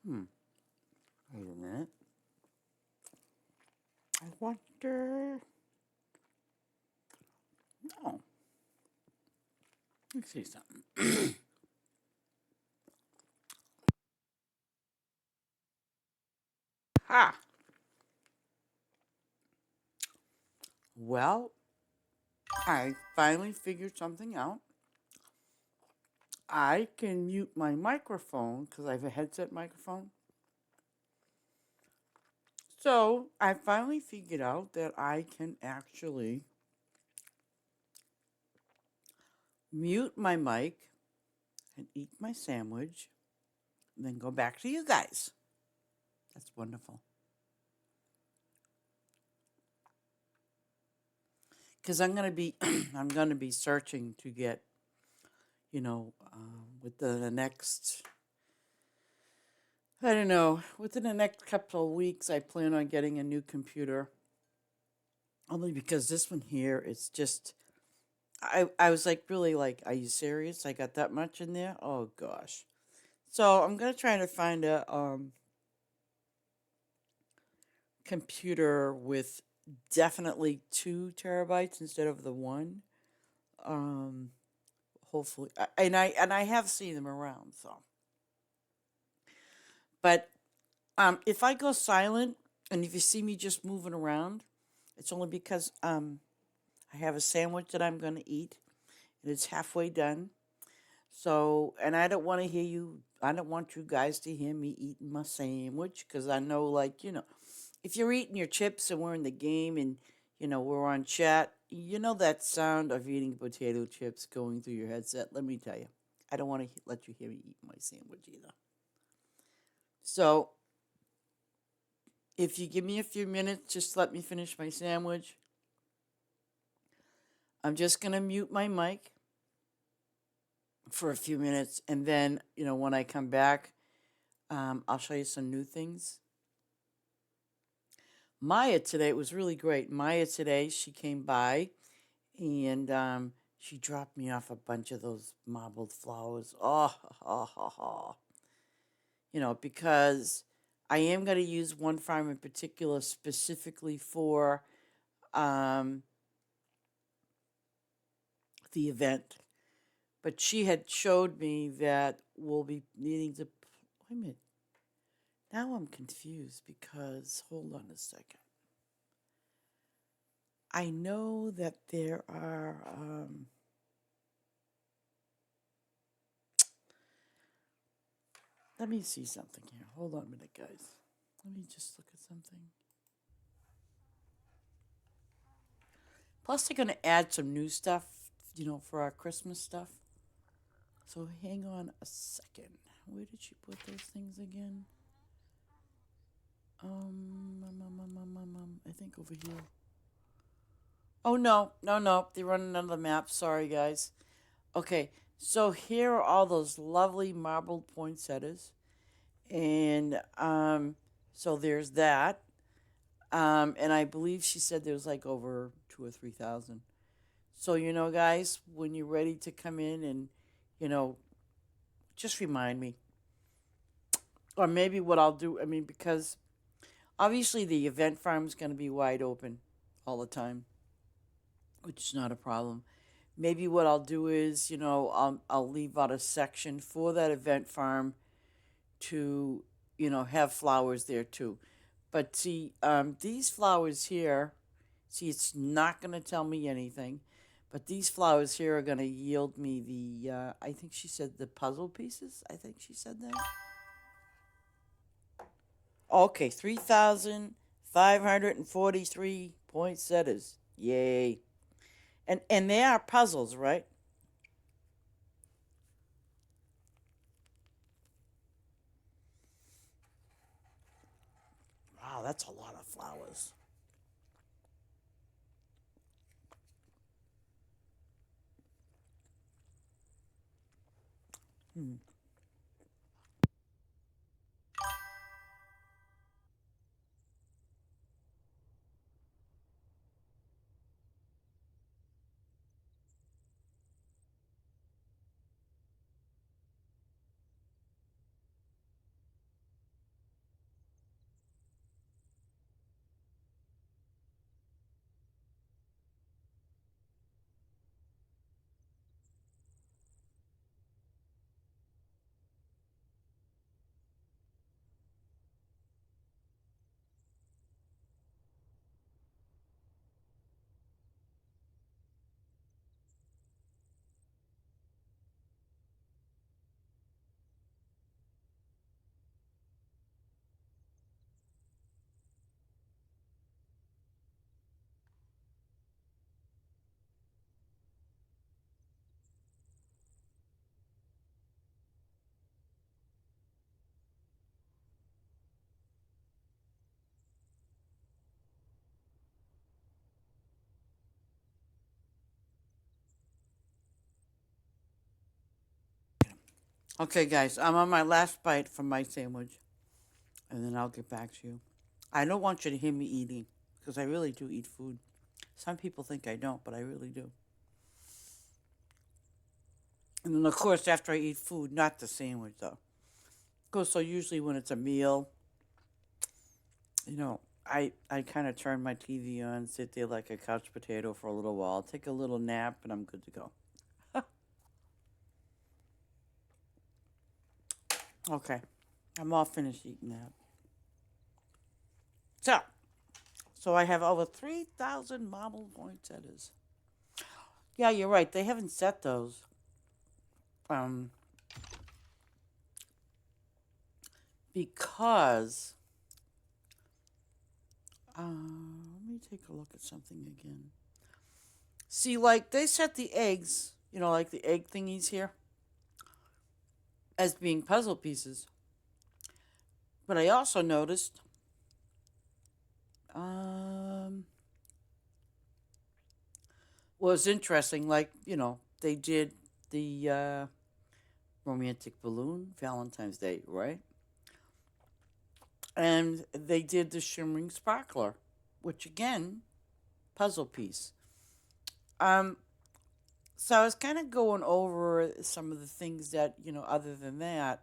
Hmm. Wait a minute. I wonder. Oh, let's see something. Ha! Well, I finally figured something out. I can mute my microphone because I have a headset microphone. So I finally figured out that I can actually mute my mic and eat my sandwich and then go back to you guys. That's wonderful. Because I'm gonna be I'm gonna be searching to get within the next I don't know within the next couple of weeks I plan on getting a new computer. Only because this one here is just I was like really like, are you serious? I got that much in there? Oh gosh. So I'm gonna try to find a computer with definitely 2 terabytes instead of the one. Um, hopefully, and I have seen them around. So, but if I go silent and if you see me just moving around, it's only because I have a sandwich that I'm gonna eat and it's halfway done. So, and I don't want to hear you. I don't want you guys to hear me eating my sandwich because I know, like, if you're eating your chips and we're in the game and, we're on chat, you know that sound of eating potato chips going through your headset. Let me tell you, I don't want to let you hear me eat my sandwich either. So, if you give me a few minutes, just let me finish my sandwich. I'm just going to mute my mic for a few minutes. And then, when I come back, I'll show you some new things. Maya today was really great. Maya today, she came by and she dropped me off a bunch of those marbled flowers. Oh, oh, oh, oh. Because I am going to use one farm in particular specifically for um, the event. But she had showed me that we'll be needing to. Wait a minute. Now I'm confused because, hold on a second. I know that there are. Let me see something here. Hold on a minute, guys. Let me just look at something. Plus, they're going to add some new stuff, for our Christmas stuff. So hang on a second. Where did she put those things again? I think over here. Oh, no, no, no. They're running out of the map. Sorry, guys. Okay, so here are all those lovely marbled poinsettias. And so there's that. And I believe she said there's like over 2 or 3,000. So, guys, when you're ready to come in and, you know, just remind me. Or maybe what I'll do, I mean, because obviously the event farm is going to be wide open all the time, which is not a problem. Maybe what I'll do is, I'll leave out a section for that event farm to, have flowers there too. But see, these flowers here, see, it's not going to tell me anything. But these flowers here are going to yield me I think she said the puzzle pieces. I think she said that. Okay, 3,543 poinsettias. Yay. And they are puzzles, right? Wow, that's a lot of flowers. Hmm. Okay, guys, I'm on my last bite from my sandwich, and then I'll get back to you. I don't want you to hear me eating because I really do eat food. Some people think I don't, but I really do. And then, of course, after I eat food, not the sandwich though. Of course, so usually when it's a meal, I kind of turn my TV on, sit there like a couch potato for a little while, take a little nap, and I'm good to go. Okay, I'm all finished eating that. So I have over 3,000 marble poinsettias. Yeah, you're right. They haven't set those. Um, because let me take a look at something again. See, like they set the eggs, like the egg thingies here, as being puzzle pieces. But I also noticed, was interesting. Like they did the romantic balloon Valentine's Day, right? And they did the shimmering sparkler, which again, puzzle piece. Um, so I was kind of going over some of the things that other than that,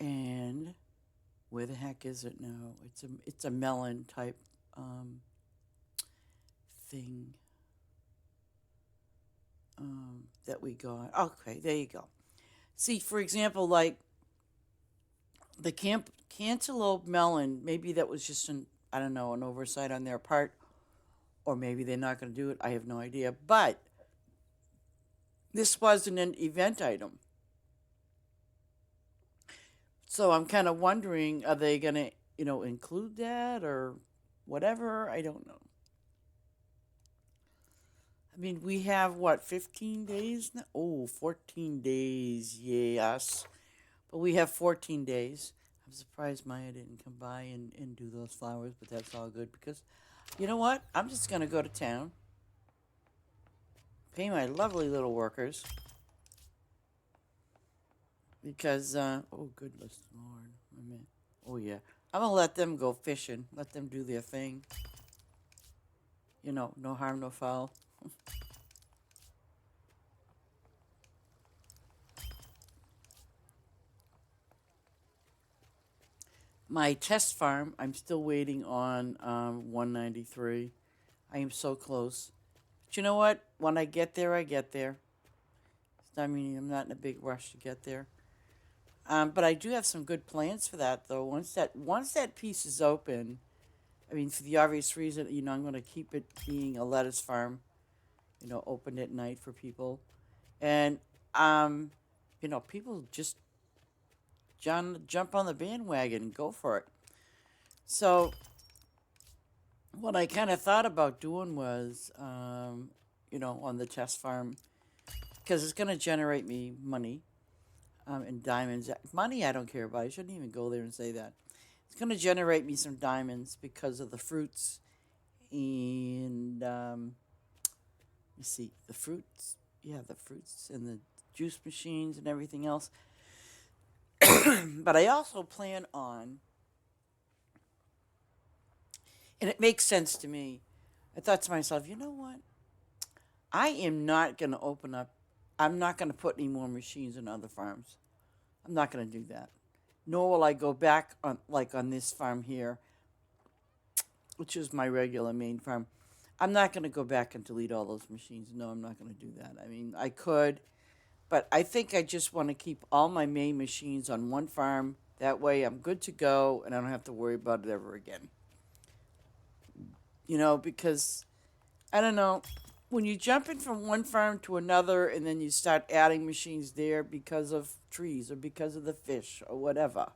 and where the heck is it now? It's a melon type thing that we got. Okay, there you go. See, for example, like the cantaloupe melon. Maybe that was just I don't know, an oversight on their part, or maybe they're not going to do it. I have no idea. But this wasn't an event item. So I'm kind of wondering, are they going to, include that or whatever? I don't know. I mean, we have what, 15 days now? Oh, 14 days, yes. But we have 14 days. I'm surprised Maya didn't come by and do those flowers, but that's all good because, you know what? I'm just going to go to town, pay my lovely little workers, because, oh, goodness Lord. I mean, oh, yeah. I'm going to let them go fishing, let them do their thing. No harm, no foul. My test farm, I'm still waiting on 193. I am so close. But you know what? When I get there, I get there. I mean, I'm not in a big rush to get there. But I do have some good plans for that, though. Once that piece is open, I mean, for the obvious reason, I'm going to keep it being a lettuce farm, open at night for people, and people just jump on the bandwagon and go for it. So what I kind of thought about doing was, on the test farm, because it's going to generate me money and diamonds. Money I don't care about. I shouldn't even go there and say that. It's going to generate me some diamonds because of the fruits and, you see, the fruits. Yeah, the fruits and the juice machines and everything else. But I also plan on, and it makes sense to me. I thought to myself, you know what? I am not going to open up. I'm not going to put any more machines in other farms. I'm not going to do that. Nor will I go back on this farm here, which is my regular main farm. I'm not going to go back and delete all those machines. No, I'm not going to do that. I mean, I could, but I think I just want to keep all my main machines on one farm. That way I'm good to go and I don't have to worry about it ever again. Because I don't know, when you jump in from one farm to another and then you start adding machines there because of trees or because of the fish or whatever.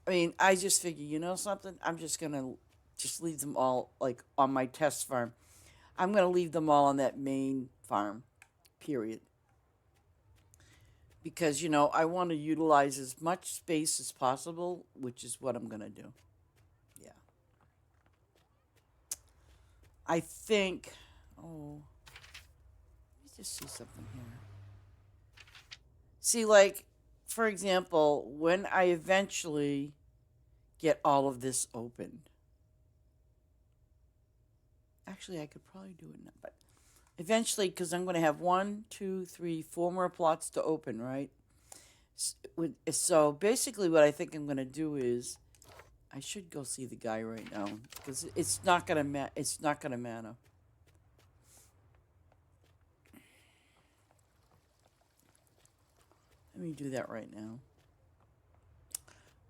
I mean, I just figure, something? I'm just going to just leave them all like on my test farm. I'm going to leave them all on that main farm, period. Because, I want to utilize as much space as possible, which is what I'm going to do. Yeah. I think, oh, let me just see something here. See, like, for example, when I eventually get all of this opened, actually, I could probably do it now, but eventually, because I'm going to have 4 more plots to open, right? So basically, what I think I'm going to do is, I should go see the guy right now because it's not going to It's not going to matter. Let me do that right now.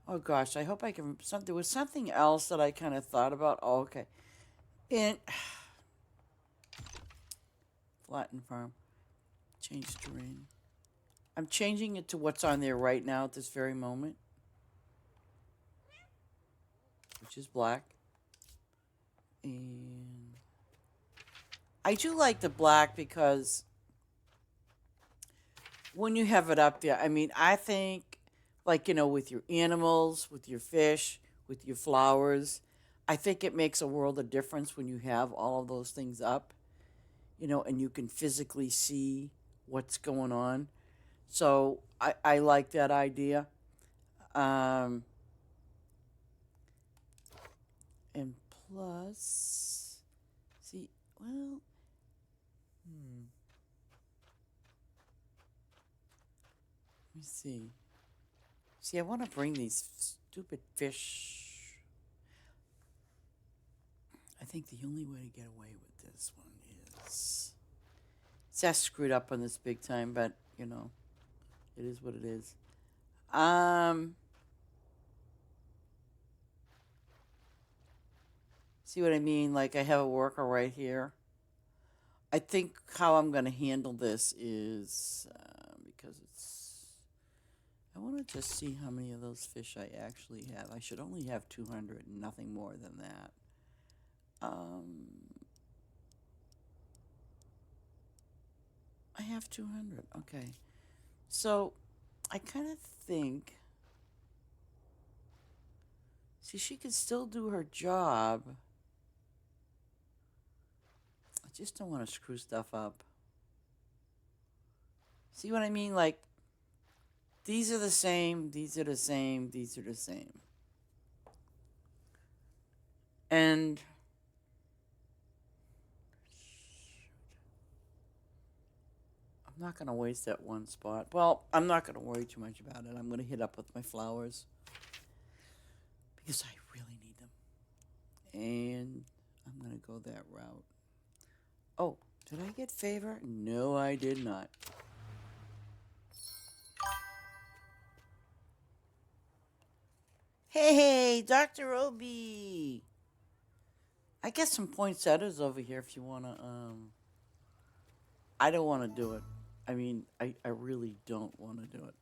Oh gosh, I hope I can. There was something else that I kind of thought about. Oh, okay. And flatten farm. Change terrain. I'm changing it to what's on there right now at this very moment, which is black. And I do like the black because when you have it up there, I mean, I think, like, with your animals, with your fish, with your flowers, I think it makes a world of difference when you have all of those things up, and you can physically see what's going on. So I like that idea. Um, and plus, see, well, let me see. See, I want to bring these stupid fish. I think the only way to get away with this one is... It's screwed up on this big time, but, it is what it is. See what I mean? Like, I have a worker right here. I think how I'm going to handle this is, because it's... I want to just see how many of those fish I actually have. I should only have 200 and nothing more than that. I have 200. Okay. So, I kind of think... See, she could still do her job. I just don't want to screw stuff up. See what I mean? Like, these are the same, these are the same, these are the same. And... I'm not going to waste that one spot. Well, I'm not going to worry too much about it. I'm going to hit up with my flowers because I really need them. And I'm going to go that route. Oh, did I get favor? No, I did not. Hey, Dr. Obi. I get some poinsettias over here if you want to, I don't want to do it. I mean, I really don't want to do it.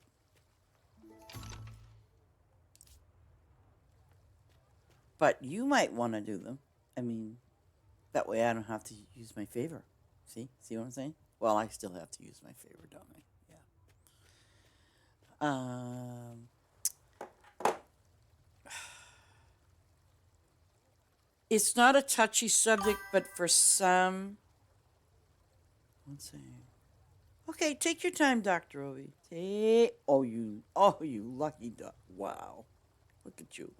But you might want to do them. I mean, that way I don't have to use my favor. See what I'm saying? Well, I still have to use my favor, don't I? Yeah. It's not a touchy subject, but for some... Let's see. Okay, take your time, Dr. Obi. Oh, you lucky duck. Wow. Look at you.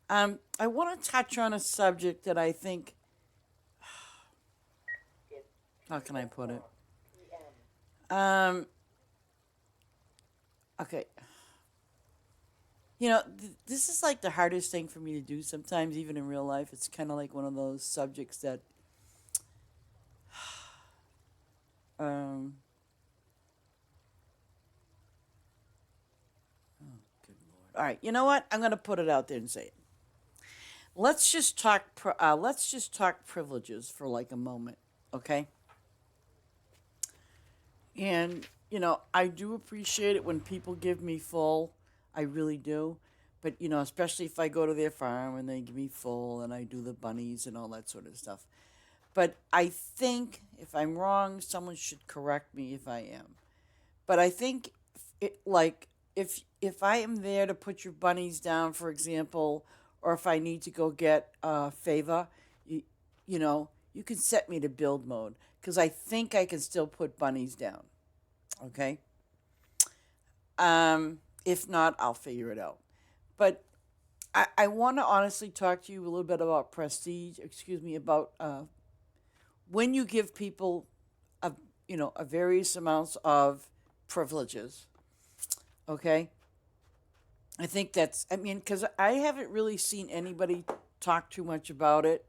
I want to touch on a subject that I think... How can I put it? Okay. This is like the hardest thing for me to do sometimes, even in real life. It's kind of like one of those subjects that... Oh, good Lord. All right, you know what? I'm going to put it out there and say it. Let's just talk privileges for like a moment, okay? And, I do appreciate it when people give me full. I really do. But, especially if I go to their farm and they give me full and I do the bunnies and all that sort of stuff. But I think if I'm wrong, someone should correct me if I am. But I think if I am there to put your bunnies down, for example, or if I need to go get favor, you can set me to build mode because I think I can still put bunnies down. Okay? If not, I'll figure it out. But I want to honestly talk to you a little bit about prestige. Excuse me, about when you give people a a various amounts of privileges. Okay, I think that's. I mean, because I haven't really seen anybody talk too much about it.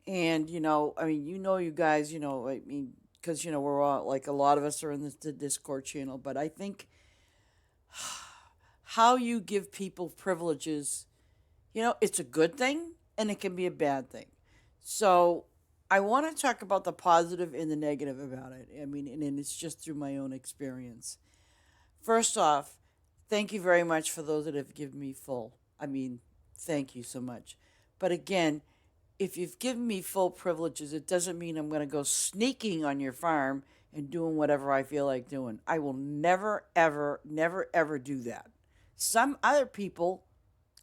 And I mean, you guys, I mean, because we're all like a lot of us are in the Discord channel, but I think how you give people privileges, it's a good thing and it can be a bad thing. So I want to talk about the positive and the negative about it. I mean, and it's just through my own experience. First off, thank you very much for those that have given me full. I mean, thank you so much. But again, if you've given me full privileges, it doesn't mean I'm going to go sneaking on your farm and doing whatever I feel like doing. I will never, ever, never, ever do that. Some other people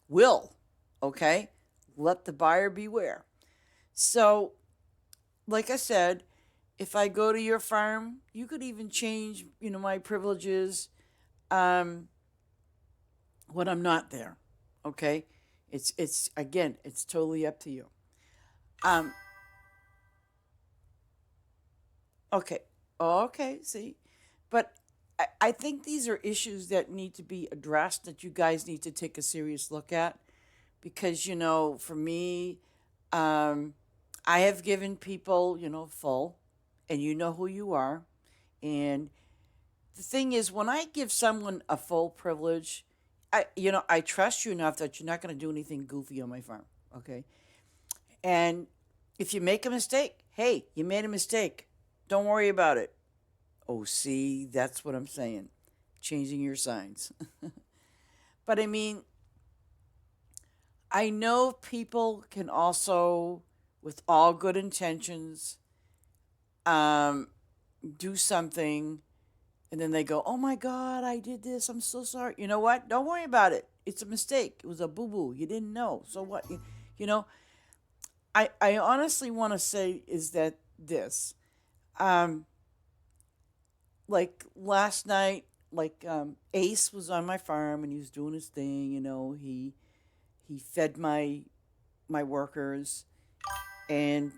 will, okay? Let the buyer beware. So, like I said, if I go to your farm, you could even change, my privileges um, when I'm not there, okay? It's again, it's totally up to you. Um, okay, okay, see, but I think these are issues that need to be addressed that you guys need to take a serious look at because for me, um, I have given people full, and you know who you are, and the thing is, when I give someone a full privilege, I trust you enough that you're not going to do anything goofy on my farm, okay? And if you make a mistake, hey, you made a mistake. Don't worry about it. Oh, see, that's what I'm saying. Changing your signs. But I mean, I know people can also, with all good intentions, um, do something and then they go, oh my God, I did this. I'm so sorry. You know what? Don't worry about it. It's a mistake. It was a boo boo. You didn't know. So what? You know, I honestly want to say is that this. Um, like last night, like Ace was on my farm and he was doing his thing. He fed my workers and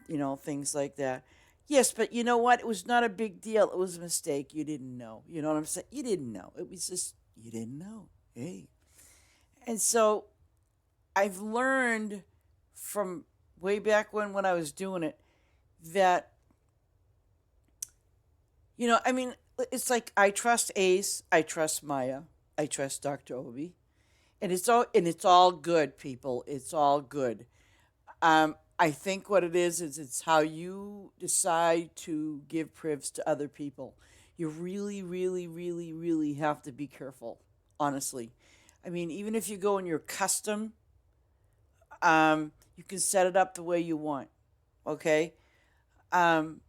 things like that. Yes, but you know what? It was not a big deal. It was a mistake. You didn't know. You know what I'm saying? You didn't know. It was just you didn't know. Hey, and so I've learned from way back when I was doing it that I mean, it's like I trust Ace, I trust Maya, I trust Dr. Obi, and it's all good, people. It's all good. I think what it is it's how you decide to give privs to other people. You really, really, really, really have to be careful, honestly. I mean, even if you go in your custom, you can set it up the way you want. Okay, um,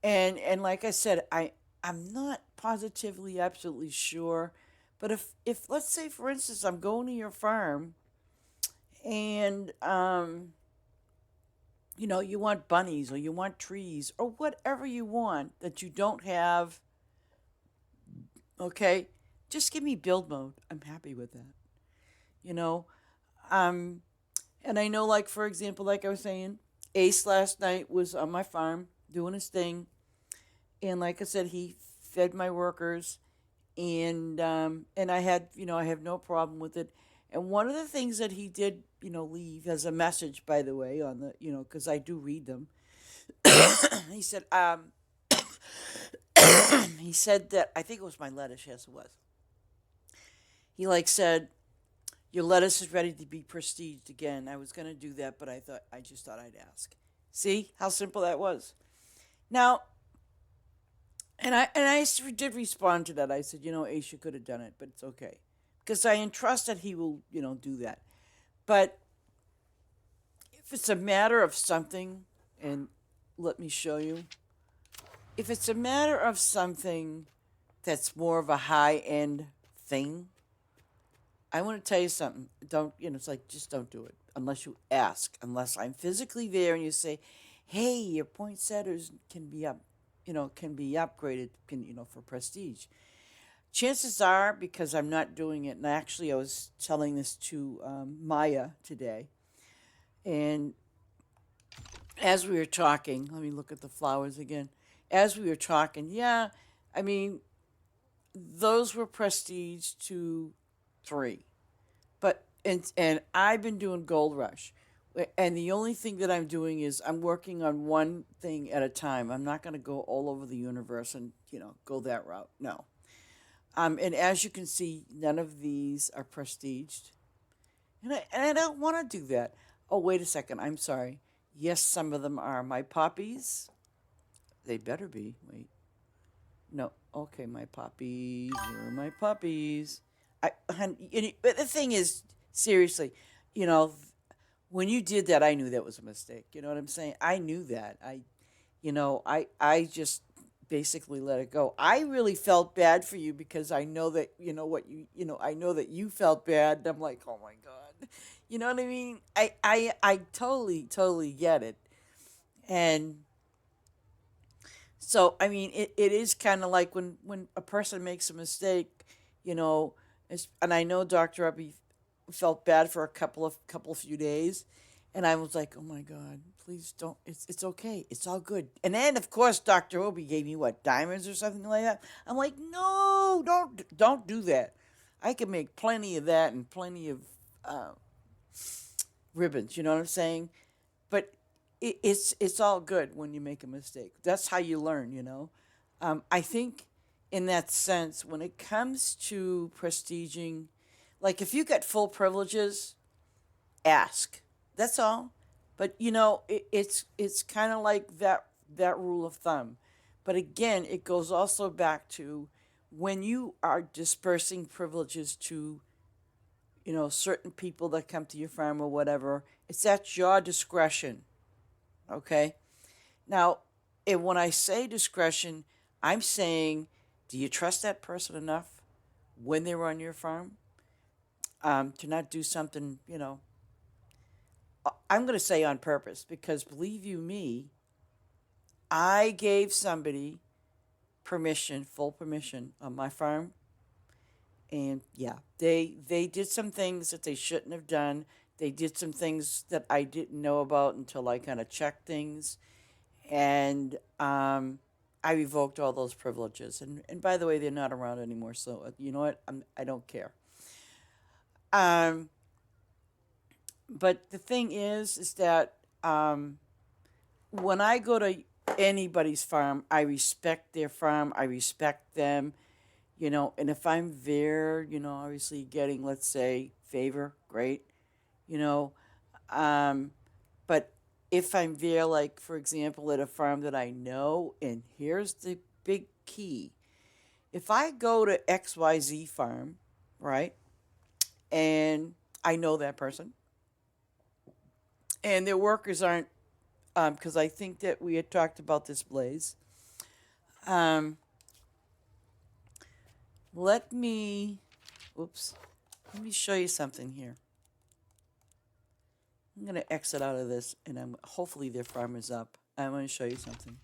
and like I said, I'm not positively absolutely sure, but if let's say for instance I'm going to your farm and you want bunnies or you want trees or whatever you want that you don't have, okay, just give me build mode. I'm happy with that. You know, um, and I know, like for example, like I was saying, Ace last night was on my farm doing his thing, and like I said, he fed my workers, and I have no problem with it. And one of the things that he did, leave as a message, by the way, on the because I do read them. He said, he said that I think it was my lettuce. Yes, it was. He like said, your lettuce is ready to be prestiged again. I was gonna do that, but I just thought I'd ask. See how simple that was. Now, and I did respond to that. I said, Aisha could have done it, but it's okay because I entrust that he will, do that. But if it's a matter of something, and let me show you, if it's a matter of something that's more of a high end thing, I want to tell you something. Don't, it's like, just don't do it unless you ask, unless I'm physically there and you say, hey, your poinsettias can be up, can be upgraded, for prestige. Chances are, because I'm not doing it, and actually I was telling this to Maya today, and as we were talking, let me look at the flowers again. As we were talking, yeah, I mean, those were prestige 2, 3. But and I've been doing Gold Rush, and the only thing that I'm doing is I'm working on one thing at a time. I'm not going to go all over the universe and go that route. No. And as you can see, none of these are prestiged, and I don't want to do that. Oh, wait a second. I'm sorry. Yes, some of them are my poppies. They better be. Wait. No. Okay, my puppies. Where are my puppies? But the thing is, seriously, you know, when you did that, I knew that was a mistake. You know what I'm saying? I knew that. I just basically let it go. I really felt bad for you because I know that I know that you felt bad. And I'm like, oh my god, you know what I mean? I totally get it, and so, I mean, it is kind of like when a person makes a mistake, you know, and I know Dr. Ubby felt bad for a couple few days, and I was like, oh my God, please don't. It's okay. It's all good. And then of course Dr. Obi gave me what, diamonds or something like that. I'm like, no, don't do that. I can make plenty of that and plenty of uh, ribbons. You know what I'm saying? But it's all good when you make a mistake. That's how you learn, you know. I think in that sense, when it comes to prestiging, like if you get full privileges, ask. That's all. But it's kind of like that rule of thumb. But again, it goes also back to when you are dispersing privileges to certain people that come to your farm or whatever. It's at your discretion. Okay. Now, and when I say discretion, I'm saying, do you trust that person enough when they're on your farm to not do something, I'm going to say on purpose, because believe you me, I gave somebody permission, full permission on my farm. And yeah, they did some things that they shouldn't have done. They did some things that I didn't know about until I kind of checked things. And I revoked all those privileges. And by the way, they're not around anymore. So you know what? I don't care. Um, but the thing is that when I go to anybody's farm, I respect their farm. I respect them. And if I'm there, obviously getting, let's say, favor, great. You know, um, but if I'm there, like for example, at a farm that I know, and here's the big key: if I go to XYZ farm, right, and I know that person, and their workers aren't, because I think that we had talked about this, Blaze. Um, let me, oops, let me show you something here. I'm gonna exit out of this, and hopefully their farm is up. I'm gonna show you something.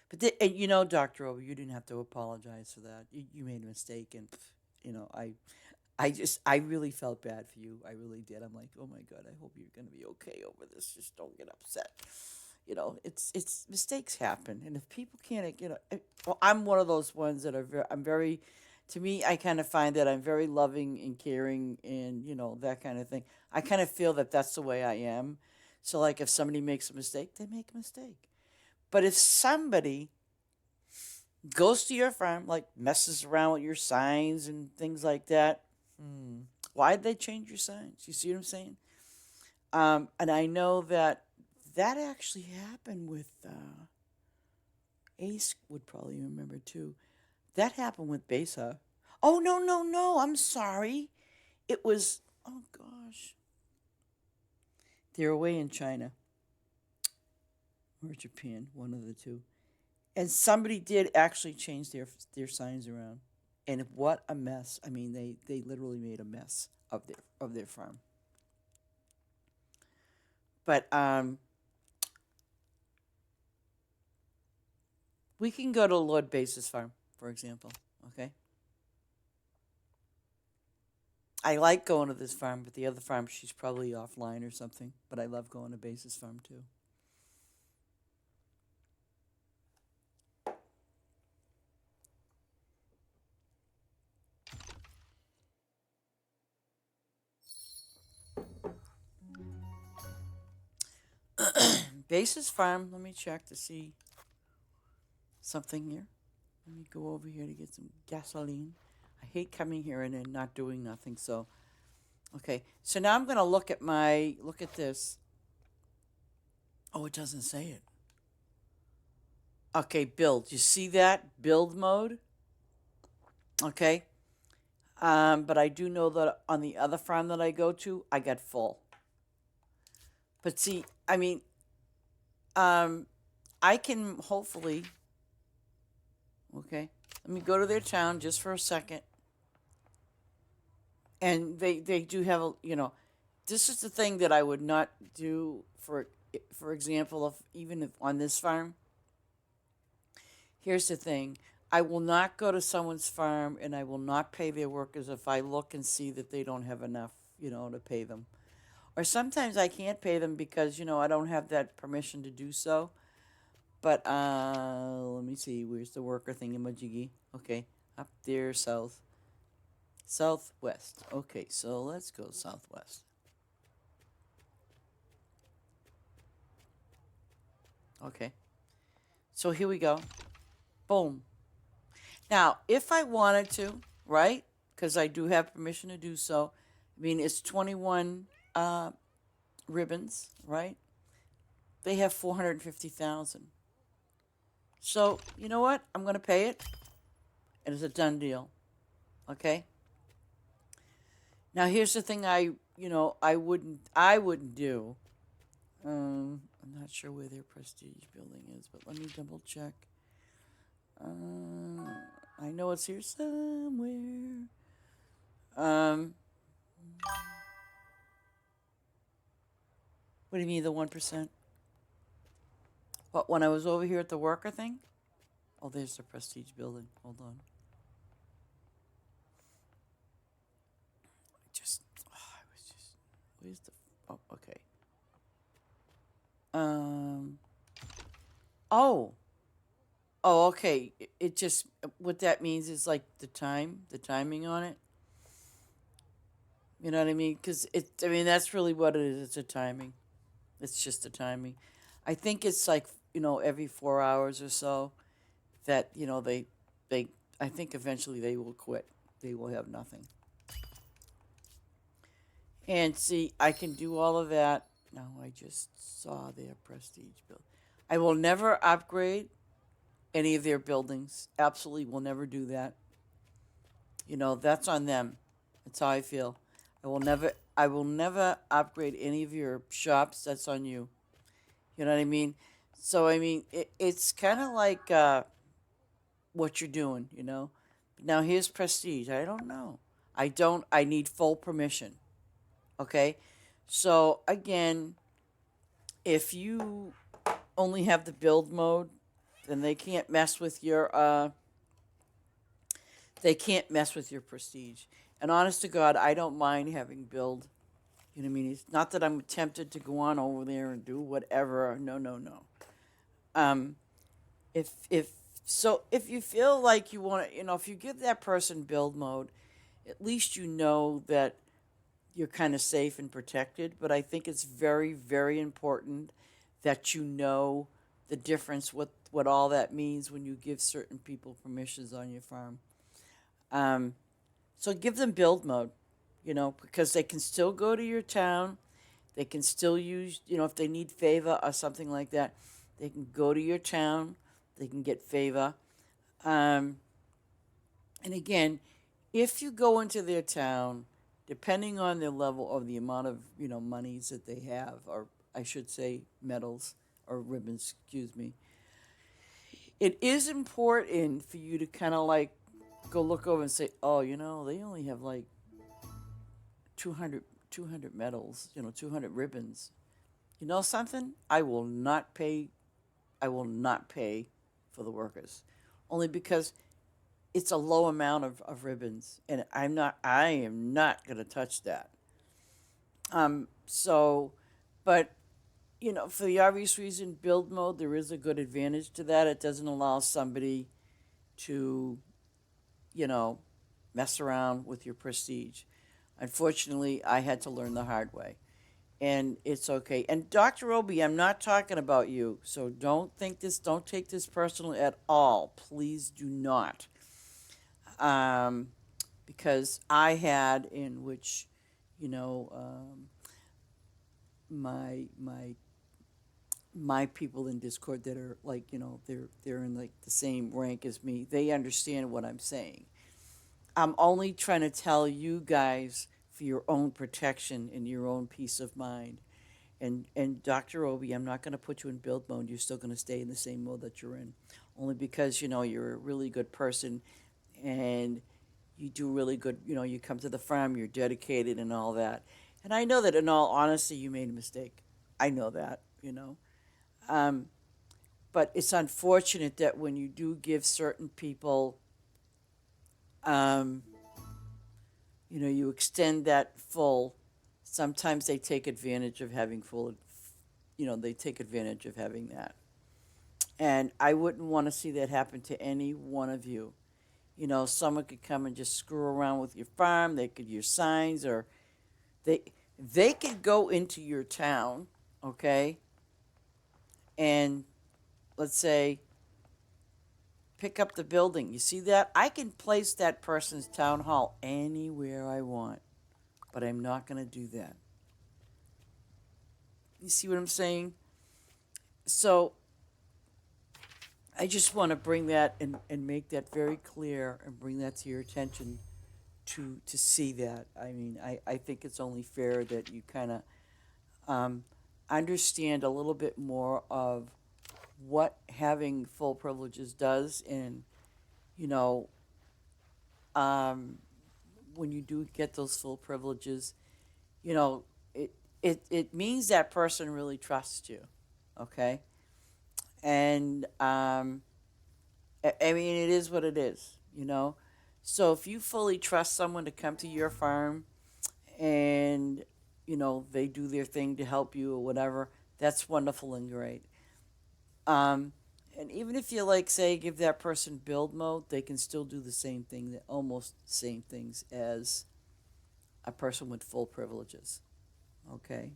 But and Doctor Obi, you didn't have to apologize for that. You made a mistake, and I really felt bad for you. I really did. I'm like, oh my god, I hope you're gonna be okay over this. Just don't get upset. It's mistakes happen, and if people can't, well, I'm one of those ones that I'm very. To me, I kind of find that I'm very loving and caring, and that kind of thing. I kind of feel that that's the way I am. So, like, if somebody makes a mistake, they make a mistake. But if somebody goes to your farm, like messes around with your signs and things like that, why'd they change your signs? You see what I'm saying? And I know that actually happened with Ace would probably remember too. That happened with Besa. Oh no no no! I'm sorry. It was, oh gosh. They're away in China or Japan, one of the two. And somebody did actually change their signs around, and what a mess! I mean, they literally made a mess of their farm. But we can go to Lord Base's farm. for example. Okay. I like going to this farm, but the other farm, she's probably offline or something. But I love going to Basis Farm too. Basis Farm, let me check to see something here. Let me go over here to get some gasoline. I hate coming here and then not doing nothing. So, okay. So now I'm going to look at this. Oh, it doesn't say it. Okay, build. You see that? Build mode. Okay. But I do know that on the other farm that I go to, I got full. But see, I mean, I can hopefully. Okay. Let me go to their town just for a second. And they do have this is the thing that I would not do for example, if on this farm. Here's the thing. I will not go to someone's farm and I will not pay their workers if I look and see that they don't have enough, to pay them. Or sometimes I can't pay them because, I don't have that permission to do so. But let me see. Where's the worker thingamajiggy? Okay, up there, southwest. Okay, so let's go southwest. Okay, so here we go. Boom. Now, if I wanted to, right? Because I do have permission to do so. I mean, it's 21 ribbons, right? They have 450,000. So, you know what? I'm going to pay it. And it's a done deal. Okay? Now, here's the thing I wouldn't do. I'm not sure where their prestige building is, but let me double check. I know it's here somewhere. What do you mean, the 1%? What, when I was over here at the worker thing? Oh, there's the prestige building. Hold on. Where's the, oh, okay. Oh. Oh, okay. It just, what that means is like the timing on it. You know what I mean? Because that's really what it is. It's a timing. It's just a timing. I think it's like, every 4 hours or so that, I think eventually they will quit. They will have nothing. And see, I can do all of that. No, I just saw their prestige build. I will never upgrade any of their buildings. Absolutely will never do that. That's on them. That's how I feel. I will never upgrade any of your shops. That's on you. You know what I mean? So it's kind of like what you're doing, Now here's prestige. I don't know. I need full permission. Okay? So again, if you only have the build mode, then they can't mess with your prestige. And honest to God, I don't mind having build. You know what I mean? It's not that I'm tempted to go on over there and do whatever. No, no, no. If you feel like you want to, if you give that person build mode, at least you know that you're kind of safe and protected. But I think it's very, very important that you know the difference, what all that means when you give certain people permissions on your farm. So give them build mode, because they can still go to your town. They can still use, if they need favor or something like that, they can go to your town. They can get favor. And again, if you go into their town, depending on their level or the amount of, monies that they have, or I should say medals or ribbons, excuse me, it is important for you to kind of like go look over and say, oh, they only have like 200 medals, 200 ribbons. You know something? I will not pay for the workers. Only because it's a low amount of ribbons, and I am not going to touch that. So, but for the obvious reason, build mode, there is a good advantage to that. It doesn't allow somebody to, you know, mess around with your prestige. Unfortunately, I had to learn the hard way. And it's okay. And Dr. Obi, I'm not talking about you. So don't take this personal at all. Please do not. Um, because I had in which, you know, my people in Discord that are like, they're in like the same rank as me. They understand what I'm saying. I'm only trying to tell you guys for your own protection and your own peace of mind. And Dr. Obi, I'm not going to put you in build mode. You're still going to stay in the same mode that you're in, only because you're a really good person, and you do really good. You come to the farm, you're dedicated, and all that. And I know that, in all honesty, you made a mistake. I know that. Um, but it's unfortunate that when you do give certain people, um, you extend that full. Sometimes they take advantage of having full. They take advantage of having that. And I wouldn't want to see that happen to any one of you. Someone could come and just screw around with your farm. They could use signs, or they they could go into your town, okay, and let's say pick up the building. You see that? I can place that person's town hall anywhere I want, but I'm not going to do that. You see what I'm saying? So I just want to bring that and make that very clear and bring that to your attention to see that. I mean, I think it's only fair that you kind of um, understand a little bit more of what having full privileges does, and you know um, when you do get those full privileges, you know it it means that person really trusts you, okay? And I mean, it is what it is. So if you fully trust someone to come to your farm, and they do their thing to help you or whatever, that's wonderful and great. Um, and even if you, like, say, give that person build mode, they can still do the same thing, almost the same things as a person with full privileges. Okay,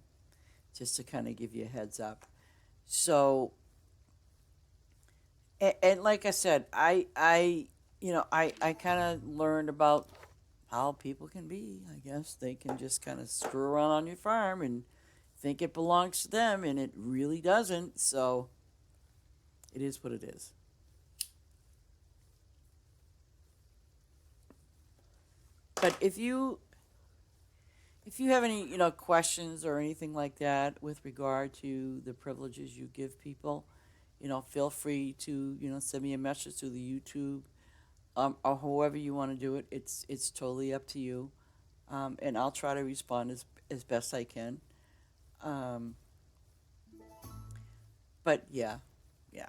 just to kind of give you a heads up. So, and like I said, I kind of learned about how people can be. I guess they can just kind of screw around on your farm and think it belongs to them, and it really doesn't. So it is what it is. But if you have any questions or anything like that with regard to the privileges you give people, feel free to send me a message through the YouTube, or however you want to do it. It's totally up to you, and I'll try to respond as best I can. Um, but yeah, yeah.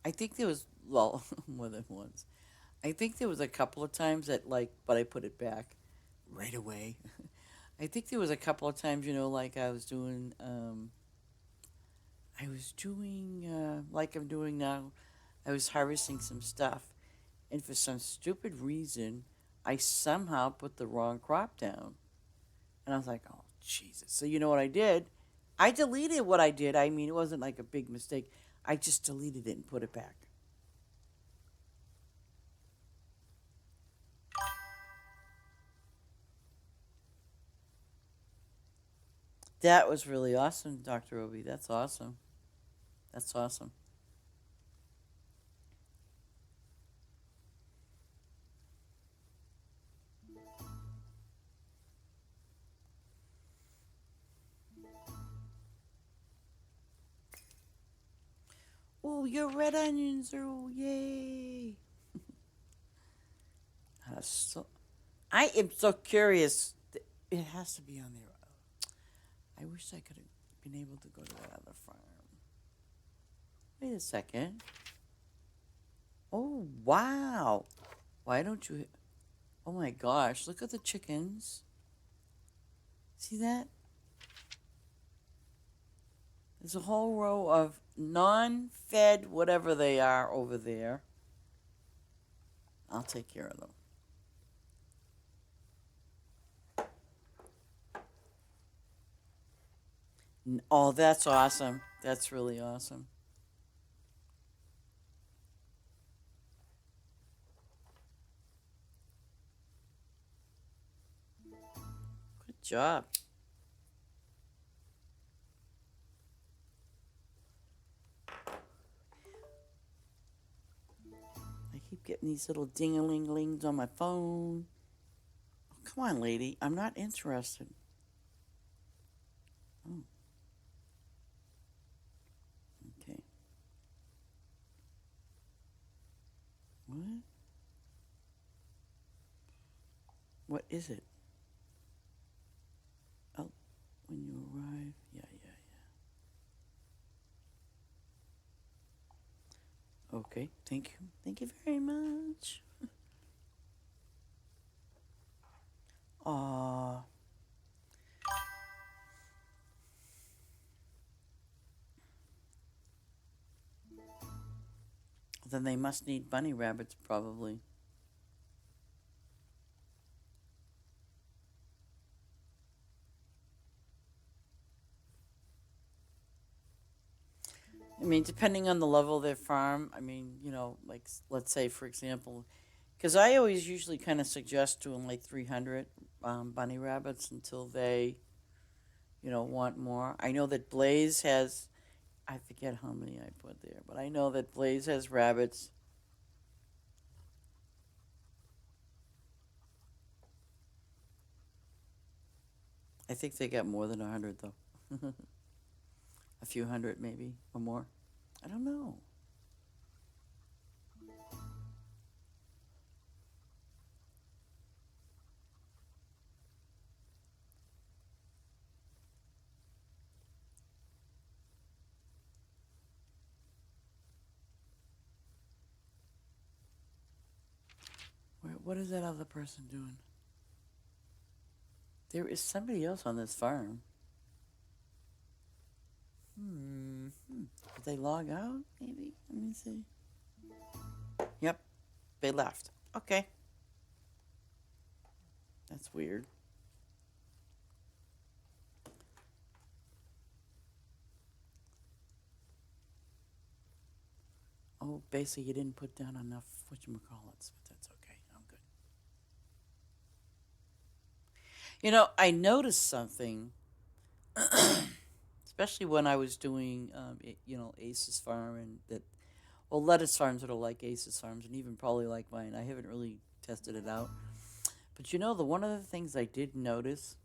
I think there was, well, more than once. I think there was a couple of times that, like, but I put it back right away. I think there was a couple of times, like I was doing like I'm doing now. I was harvesting some stuff, and for some stupid reason, I somehow put the wrong crop down. And I was like, oh, Jesus. So you know what I did? I deleted what I did. I mean, it wasn't like a big mistake. I just deleted it and put it back. That was really awesome, Dr. Obi. That's awesome. That's awesome. Oh, your red onions are, oh, yay. So, I am so curious. It has to be on there. I wish I could have been able to go to that other farm. Wait a second. Oh, wow. Why don't you... Oh my gosh, look at the chickens. See that? There's a whole row of non-fed whatever they are over there. I'll take care of them. Oh, that's awesome. That's really awesome. Good job. I keep getting these little ding-a-ling-lings on my phone. Oh, come on, lady. I'm not interested. Oh, okay. What? What is it? Oh, when you arrive. Yeah, yeah, yeah. Okay, thank you. Thank you very much. Aw. Then they must need bunny rabbits, probably. I mean, depending on the level of their farm, I mean, you know, like, let's say, for example, because I always usually kind of suggest doing like 300 bunny rabbits until they, you know, want more. I know that Blaze has, I forget how many I put there, but I know that Blaze has rabbits. I think they got more than 100, though. A few hundred, maybe, or more. I don't know. What is that other person doing? There is somebody else on this farm. Did they log out, maybe? Let me see. Yep, they left. Okay, that's weird. Oh, basically you didn't put down enough whatchamacallits, but that's okay. I'm good. You know, I noticed something, especially when I was doing, you know, Ace's farm and that, well, lettuce farms that are like Ace's farms and even probably like mine. I haven't really tested it out. But you know, one of the things I did notice,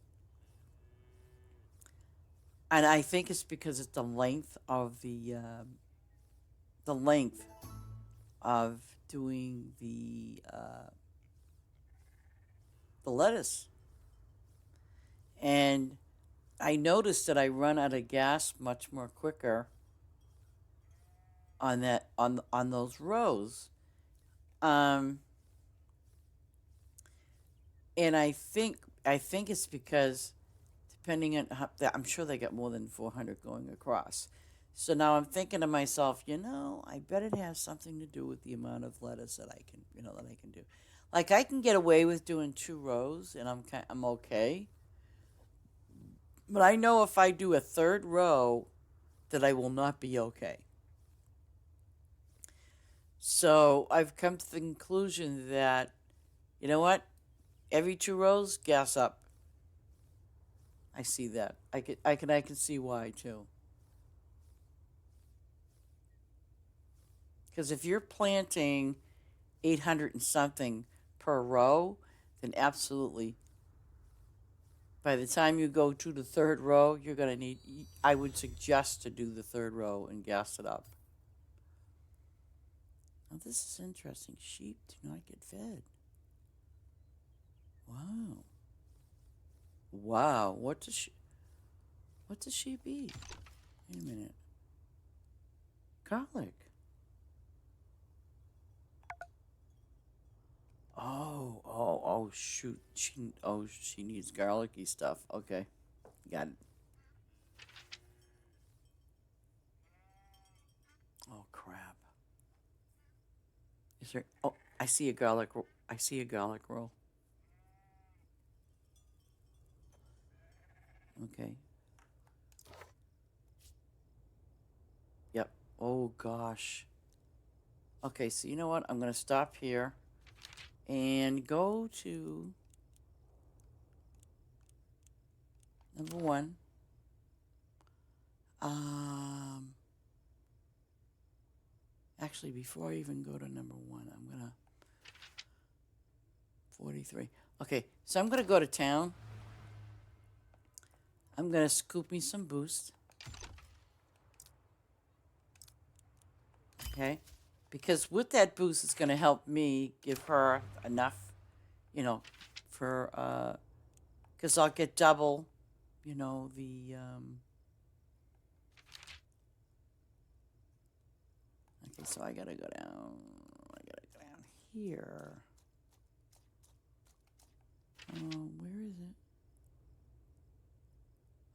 and I think it's because it's the length of doing the lettuce, and I noticed that I run out of gas much more quicker on that on those rows, um, and I think it's because depending on how, I'm sure they got more than 400 going across. So now I'm thinking to myself, you know, I bet it has something to do with the amount of lettuce that I can, you know, that I can do. Like I can get away with doing 2 rows, and I'm okay. But I know if I do a third row, that I will not be okay. So I've come to the conclusion that, you know what, every 2 rows, gas up. I see that. I can see why too. Because if you're planting 800 and something per row, then absolutely. By the time you go to the third row, you're going to need, I would suggest to do the third row and gas it up. Now, this is interesting. Sheep do not get fed. Wow. Wow. What does sheep eat? Wait a minute. Garlic. Oh, shoot. She needs garlicky stuff. Okay. Got it. Oh, crap. Is there, oh, I see a garlic, I see a garlic roll. Okay. Yep. Oh, gosh. Okay, so you know what? I'm going to stop here and go to number one. Um, Actually, before I even go to number one, I'm going to 43. Okay, so I'm going to go to town. I'm going to scoop me some boost. Okay? Because with that boost, it's going to help me give her enough, you know, for, because I'll get double, you know, okay, so I got to go down. I got to go down here. Where is it?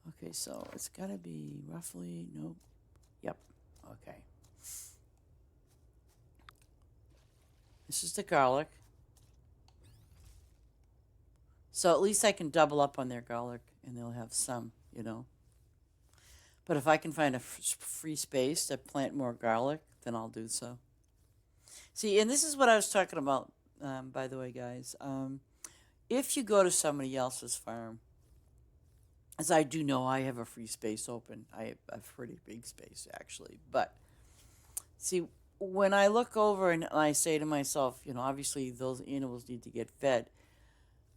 Okay, so it's got to be roughly, nope. Yep, okay. This is the garlic. So at least I can double up on their garlic and they'll have some, you know. But if I can find a free space to plant more garlic, then I'll do so. See, and this is what I was talking about, by the way, guys. If you go to somebody else's farm, as I do know, I have a free space open. I have a pretty big space, actually. But, see, when I look over and I say to myself, you know, obviously those animals need to get fed.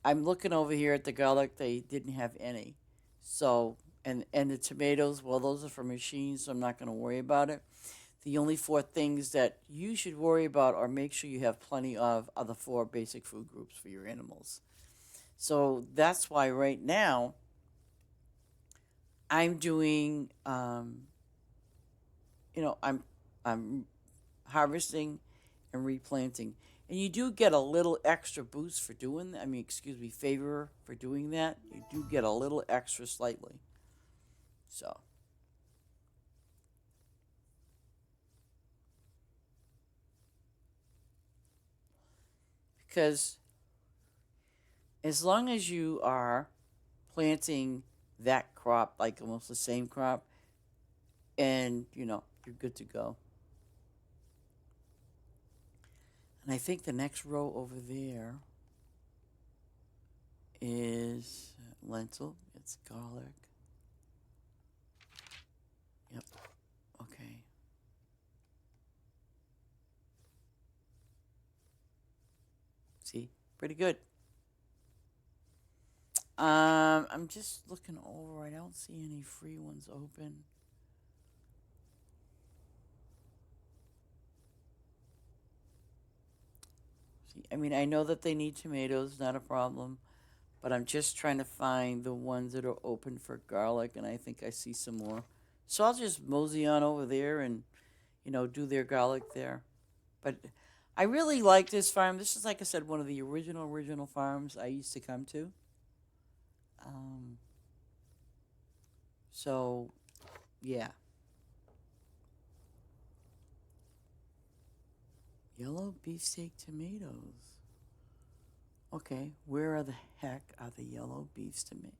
I'm looking over here at the garlic. They didn't have any. So, and the tomatoes, well, those are for machines, so I'm not going to worry about it. The only four things that you should worry about or make sure you have plenty of are the four basic food groups for your animals. So that's why right now I'm doing, you know, I'm harvesting and replanting. And you do get a little extra boost for doing that. I mean, excuse me, favor for doing that. You do get a little extra slightly. So. Because as long as you are planting that crop, like almost the same crop, and, you know, you're good to go. And I think the next row over there is lentil. It's garlic. Yep. Okay. See? Pretty good. I'm just looking over. I don't see any free ones open. See, I mean, I know that they need tomatoes, not a problem. But I'm just trying to find the ones that are open for garlic, and I think I see some more. So I'll just mosey on over there and, you know, do their garlic there. But I really like this farm. This is, like I said, one of the original farms I used to come to. Um, so, yeah. Yellow beefsteak tomatoes. Okay, where are the heck are the yellow beefs tomatoes?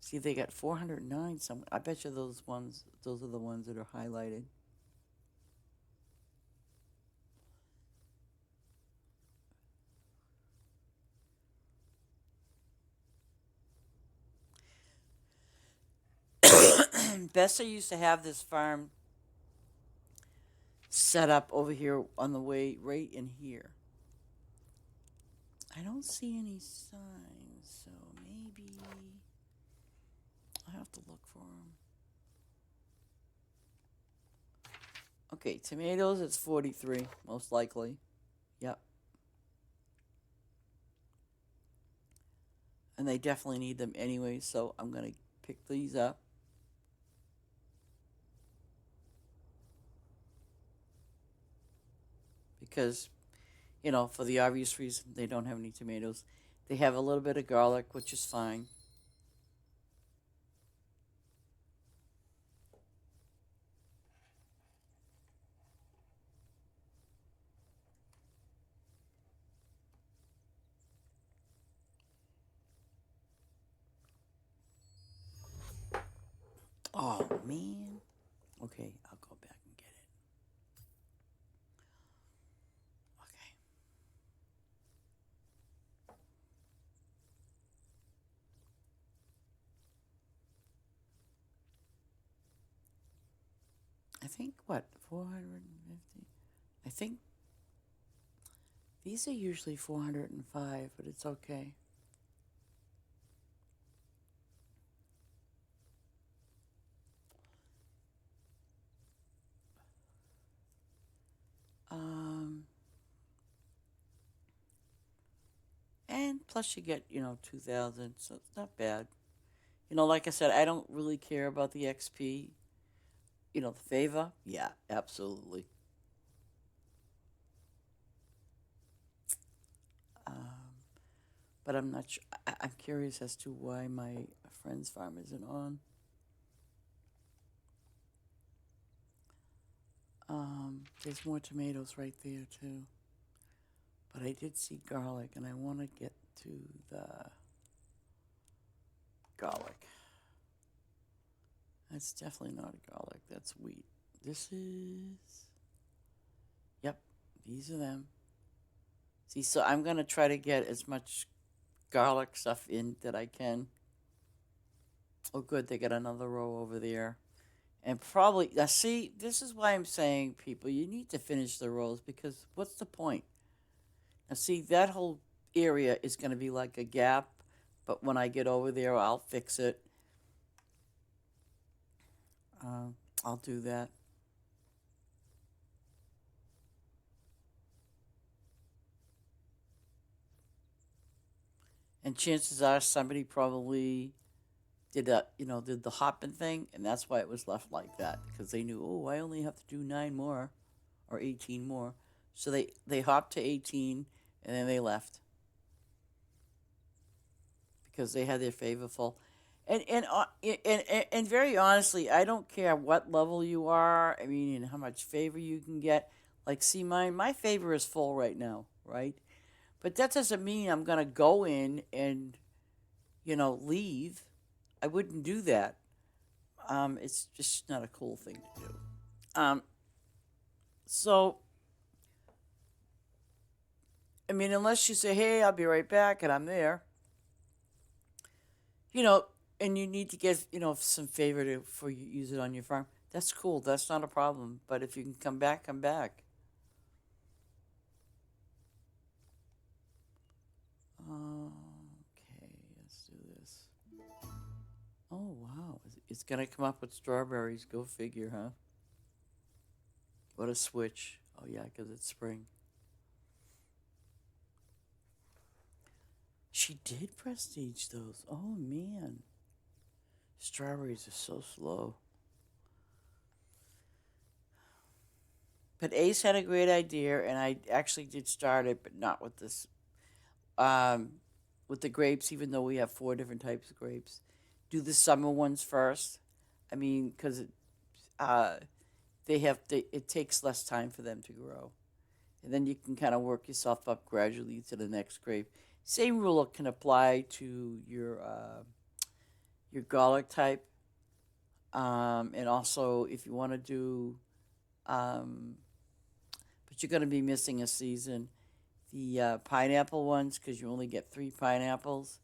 See, they got 409 some. I bet you those are the ones that are highlighted. Bessa used to have this farm set up over here on the way, right in here. I don't see any signs, so maybe I have to look for them. Okay, tomatoes, it's 43, most likely. Yep. And they definitely need them anyway, so I'm going to pick these up. Because, You know, for the obvious reason they don't have any tomatoes. They have a little bit of garlic, which is fine. Oh, man. Okay, I'll go back and get it. Okay. I think, what, 450? I think these are usually 405, but it's okay. Um, and plus you get, 2,000, so it's not bad. Like I said, I don't really care about the XP. The favor, yeah, absolutely. Um, but I'm not sure. I'm curious as to why my friend's farm isn't on. There's more tomatoes right there too. But I did see garlic, and I want to get to the garlic. That's definitely not garlic. That's wheat. This is. Yep, these are them. See, so I'm gonna try to get as much garlic stuff in that I can. Oh, good, they got another row over there. And probably, now see, this is why I'm saying, people, you need to finish the rows because what's the point? Now, see, that whole area is going to be like a gap, but when I get over there, I'll fix it. Uh, I'll do that. And chances are somebody probably did the hopping thing, and that's why it was left like that because they knew, oh, I only have to do 9 more or 18 more. So they hopped to 18 and then they left because they had their favor full. And very honestly, I don't care what level you are. I mean, and how much favor you can get. Like, see, my favor is full right now, right? But that doesn't mean I'm gonna go in and leave. I wouldn't do that. It's just not a cool thing to do. Um, so I mean, unless you say, "Hey, I'll be right back," and I'm there, you know, and you need to get some favor to for you use it on your farm. That's cool. That's not a problem. But if you can come back, come back. Okay, let's do this. Oh wow, it's gonna come up with strawberries. Go figure, huh? What a switch. Oh yeah, because it's spring. She did prestige those. Oh man, strawberries are so slow. But Ace had a great idea, and I actually did start it, but not with this. Um, with the grapes, even though we have 4 different types of grapes, do the summer ones first. I mean, because uh, it takes less time for them to grow, and then you can kind of work yourself up gradually to the next grape. Same rule can apply to your garlic type, and also if you want to do, um, but you're going to be missing a season. The pineapple ones because you only get 3 pineapples.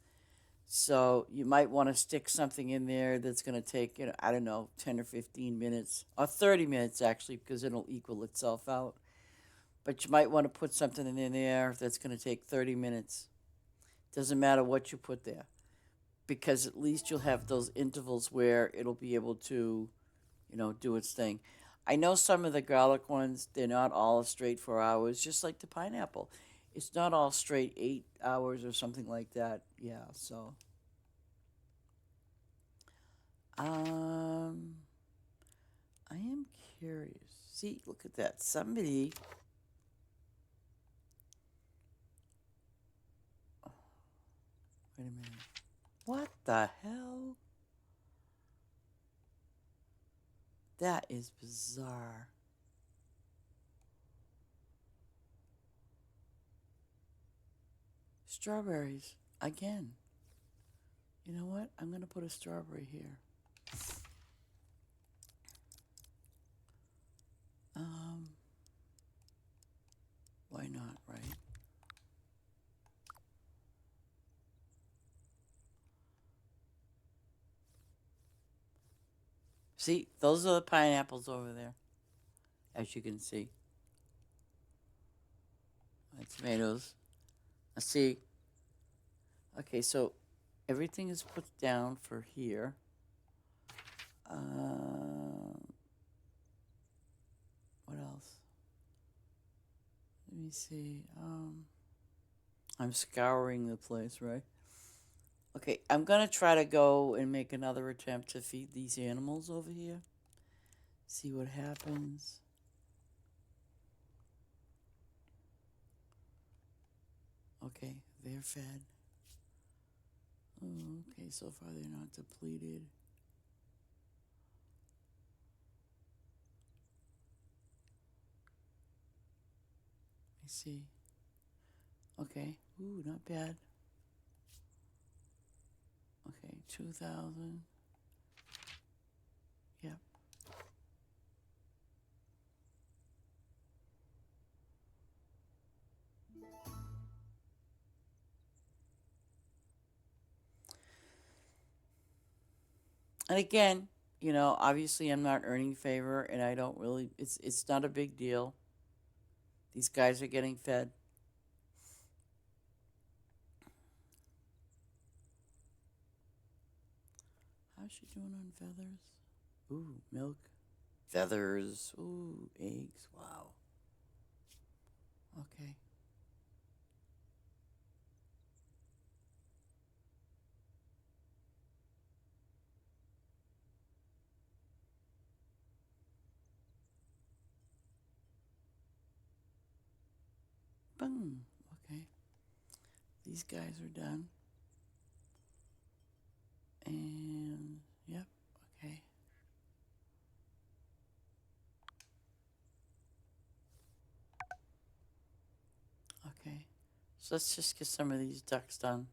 So you might want to stick something in there that's going to take, I don't know, 10 or 15 minutes, or 30 minutes actually, because it'll equal itself out. But you might want to put something in there that's going to take 30 minutes. Doesn't matter what you put there, because at least you'll have those intervals where it'll be able to, do its thing. I know some of the garlic ones, they're not all straight 4 hours, just like the pineapple. It's not all straight 8 hours or something like that. Yeah, so. Um, I am curious. See, look at that. Somebody. Wait a minute. What the hell? That is bizarre. Strawberries. Again. You know what? I'm going to put a strawberry here. Why not, right? See, those are the pineapples over there, as you can see. My tomatoes. Let's see. Okay, so everything is put down for here. What else? Let me see. I'm scouring the place, right? Okay, I'm gonna try to go and make another attempt to feed these animals over here. See what happens. Okay, they're fed. Oh, okay, so far they're not depleted. I see. Okay, ooh, not bad. Okay, 2,000. Yep. And again, you know, obviously I'm not earning favor, and I don't really. It's not a big deal. These guys are getting fed. How's she doing on feathers? Ooh, milk. Feathers. Ooh, eggs. Wow. Okay. Boom. Okay. These guys are done. And, yep. Okay. Okay. So let's just get some of these ducks done.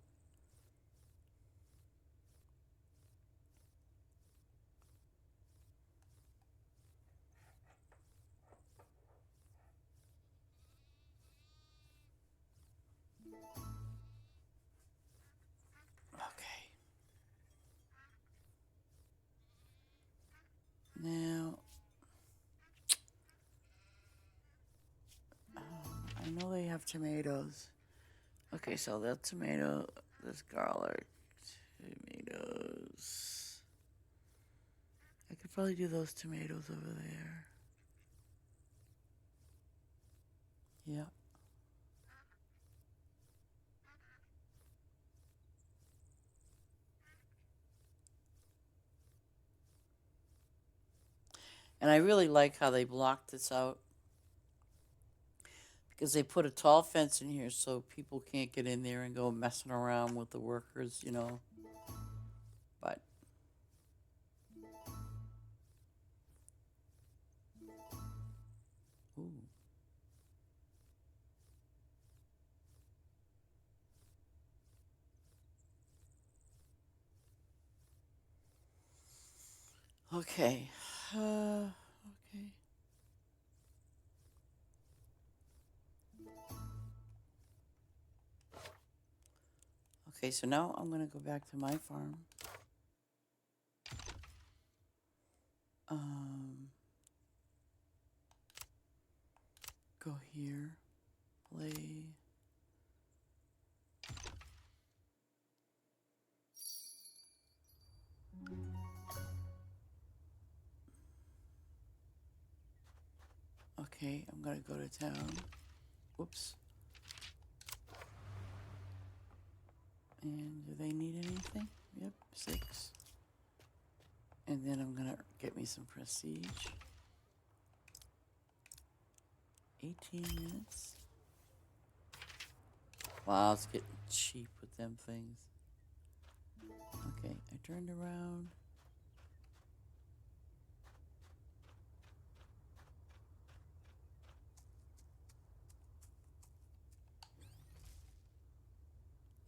Okay. Now, I know they have tomatoes. Okay, so that tomato, this garlic, tomatoes. I could probably do those tomatoes over there. Yeah. And I really like how they blocked this out, because they put a tall fence in here so people can't get in there and go messing around with the workers, you know. But ooh. Okay. Okay. Okay, so now I'm gonna go back to my farm. Go here. Play. Okay, I'm gonna go to town. Whoops. And do they need anything? Yep, 6. And then I'm gonna get me some prestige. 18 minutes. Wow, it's getting cheap with them things. Okay, I turned around.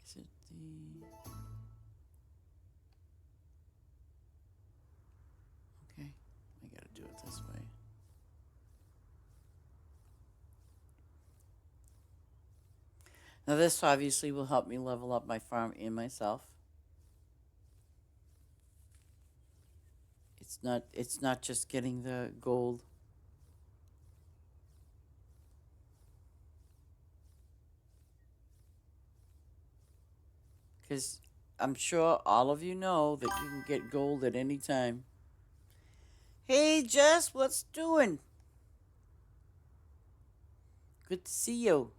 Is it the... Okay, I gotta do it this way. Now this obviously will help me level up my farm and myself. It's not just getting the gold. Because I'm sure all of you know that you can get gold at any time. Hey Jess, what's doing? Good to see you.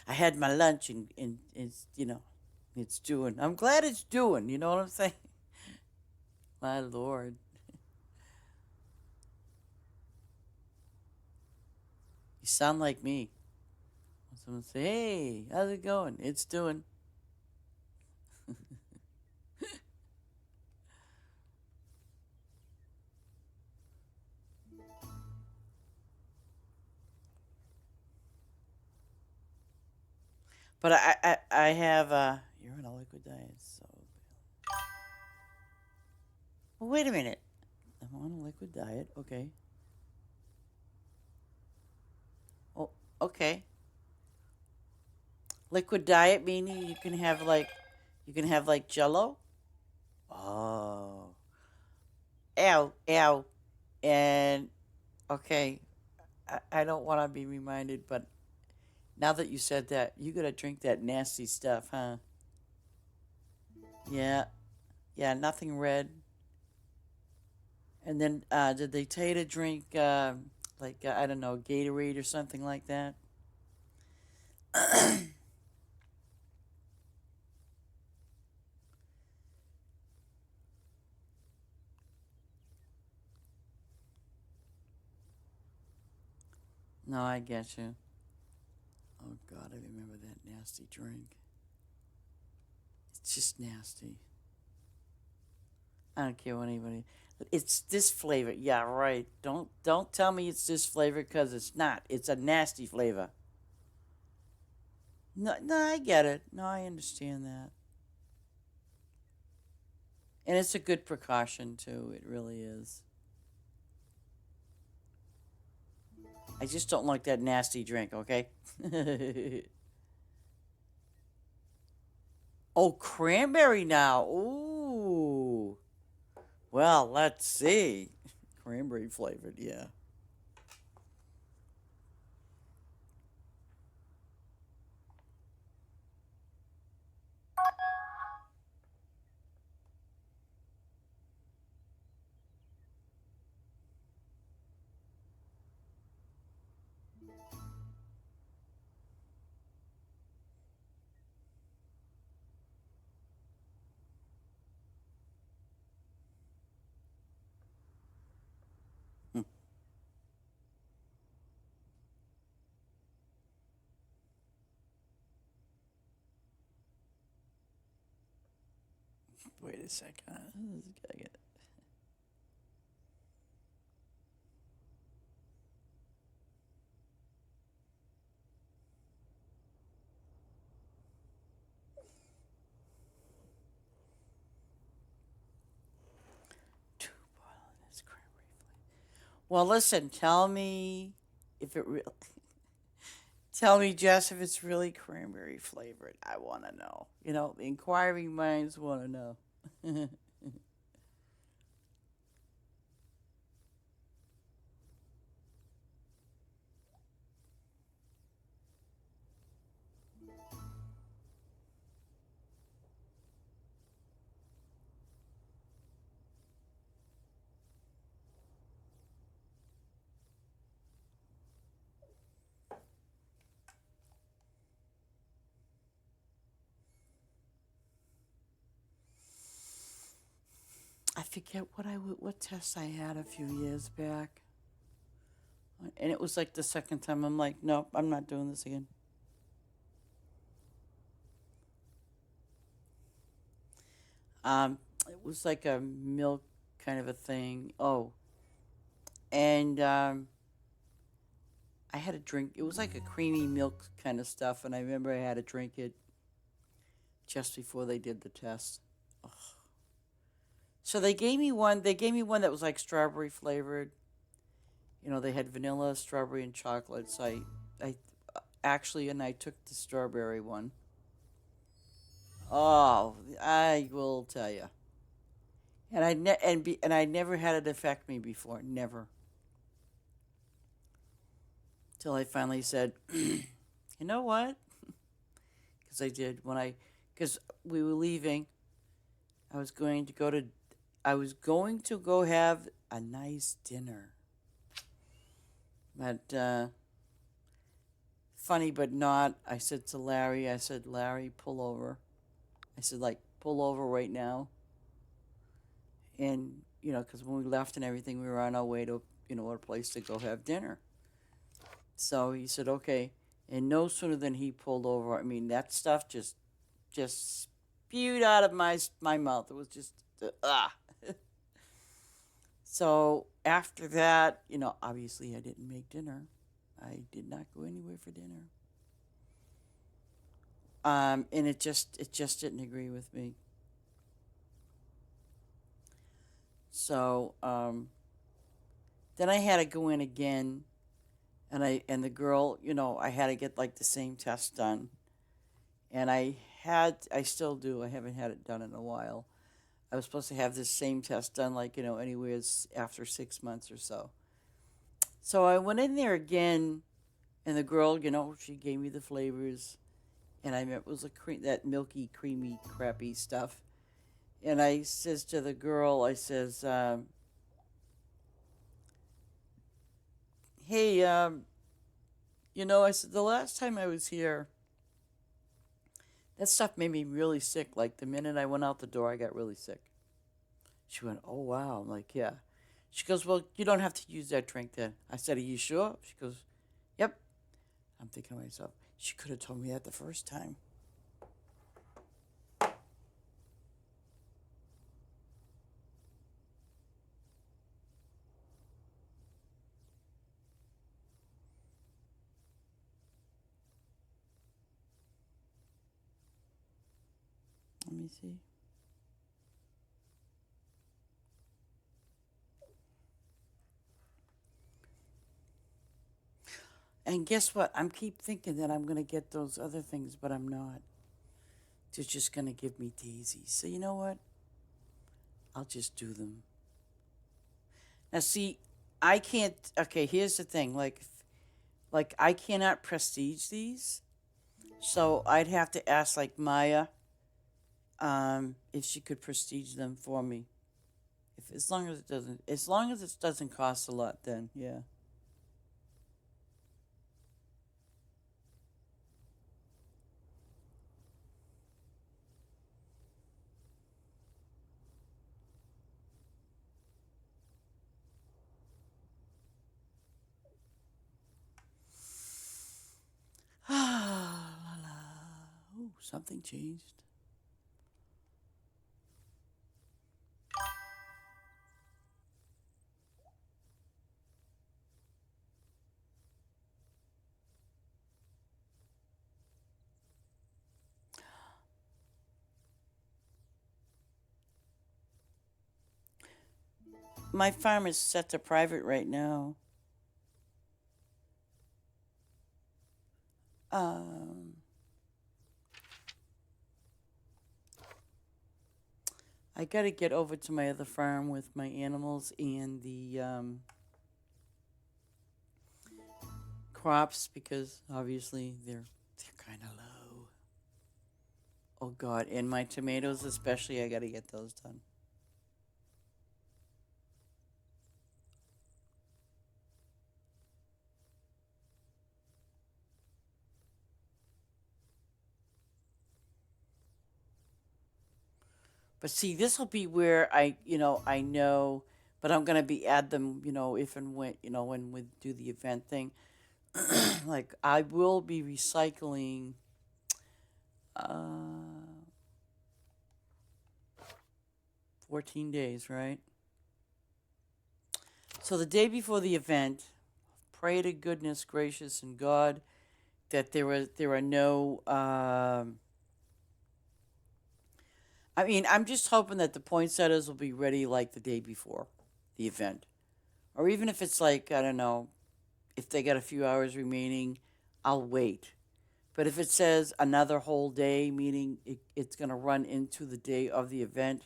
I had my lunch and it's, you know, it's doing. I'm glad it's doing, you know what I'm saying? My lord. You sound like me. When someone say, hey, how's it going? It's doing. But I have, you're on a liquid diet, so. Well, wait a minute. I'm on a liquid diet, okay. Oh, okay. Liquid diet meaning you can have like Jello. Oh, ow, ow, and okay. I don't want to be reminded, but now that you said that, you gotta drink that nasty stuff, huh? Yeah, yeah, nothing red. And then, did they tell you to drink like I don't know, Gatorade or something like that? No, I get you. Oh God, I remember that nasty drink. It's just nasty. I don't care what anybody. It's this flavor. Yeah, right. Don't tell me it's this flavor because it's not. It's a nasty flavor. No, no, I get it. No, I understand that. And it's a good precaution too. It really is. I just don't like that nasty drink. Okay. Oh, cranberry now. Ooh. Well, let's see. Cranberry flavored, yeah. Hmm. Wait a second. Two bottle of this cranberry flavor. Well, listen. Tell me if it really. Tell me, Jess, if it's really cranberry flavored. I want to know. You know, the inquiring minds want to know. forget what test I had a few years back. And it was like the second time I'm like, nope, I'm not doing this again. It was like a milk kind of a thing. Oh, and I had a drink. It was like a creamy milk kind of stuff, and I remember I had to drink it just before they did the test. Ugh. So they gave me one. They gave me one that was like strawberry flavored. You know, they had vanilla, strawberry, and chocolate. So I actually, and I took the strawberry one. Oh, I will tell you. And I never had it affect me before. Never. Till I finally said, you know what? Because I did because we were leaving. I was going to go to, I was going to go have a nice dinner. But funny but not, I said to Larry, Larry, pull over. I said, like, pull over right now. And, you know, because when we left and everything, we were on our way to, you know, a place to go have dinner. So he said, okay. And no sooner than he pulled over, I mean, that stuff just spewed out of my mouth. It was just, ah. So after that, you know, obviously I didn't make dinner. I did not go anywhere for dinner. And it just didn't agree with me. So then I had to go in again, and the girl, you know, I had to get like the same test done, and I still do. I haven't had it done in a while. I was supposed to have this same test done, like, you know, anywhere after 6 months or so. So I went in there again, and the girl, you know, she gave me the flavors, and I remember it was that milky, creamy, crappy stuff. And I says to the girl, I says, hey, you know, I said, the last time I was here, that stuff made me really sick. Like, the minute I went out the door, I got really sick. She went, oh, wow. I'm like, yeah. She goes, well, you don't have to use that drink then. I said, are you sure? She goes, yep. I'm thinking to myself, she could have told me that the first time. Let me see. And guess what? I'm keep thinking that I'm going to get those other things, but I'm not. They're just going to give me daisies. So you know what? I'll just do them. Now, see, I can't. Okay, here's the thing. Like I cannot prestige these, so I'd have to ask like Maya, if she could prestige them for me. If as long as it doesn't cost a lot, then yeah. Ah, la la. Ooh, something changed. My farm is set to private right now. Um, I got to get over to my other farm with my animals and the crops because obviously they're kind of low. Oh God, and my tomatoes especially, I got to get those done. But see, this will be where I know, but I'm gonna be add them, if and when, when we do the event thing. Like I will be recycling. Uh, 14 days, right? So the day before the event, pray to goodness gracious and God that there are no. I mean, I'm just hoping that the poinsettias will be ready like the day before the event, or even if it's like I don't know, if they got a few hours remaining, I'll wait. But if it says another whole day, meaning it's going to run into the day of the event,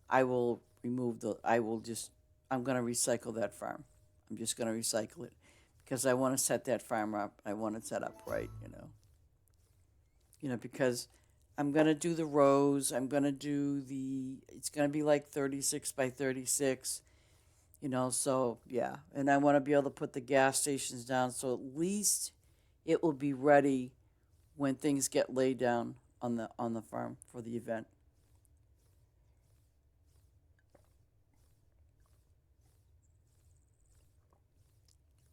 I will remove the. I will just. I'm going to recycle that farm. I'm just going to recycle it because I want to set that farm up. I want it set up right. Because I'm going to do the rows. I'm going to do the. It's going to be like 36 by 36. So yeah, and I want to be able to put the gas stations down so at least it will be ready when things get laid down on the farm for the event.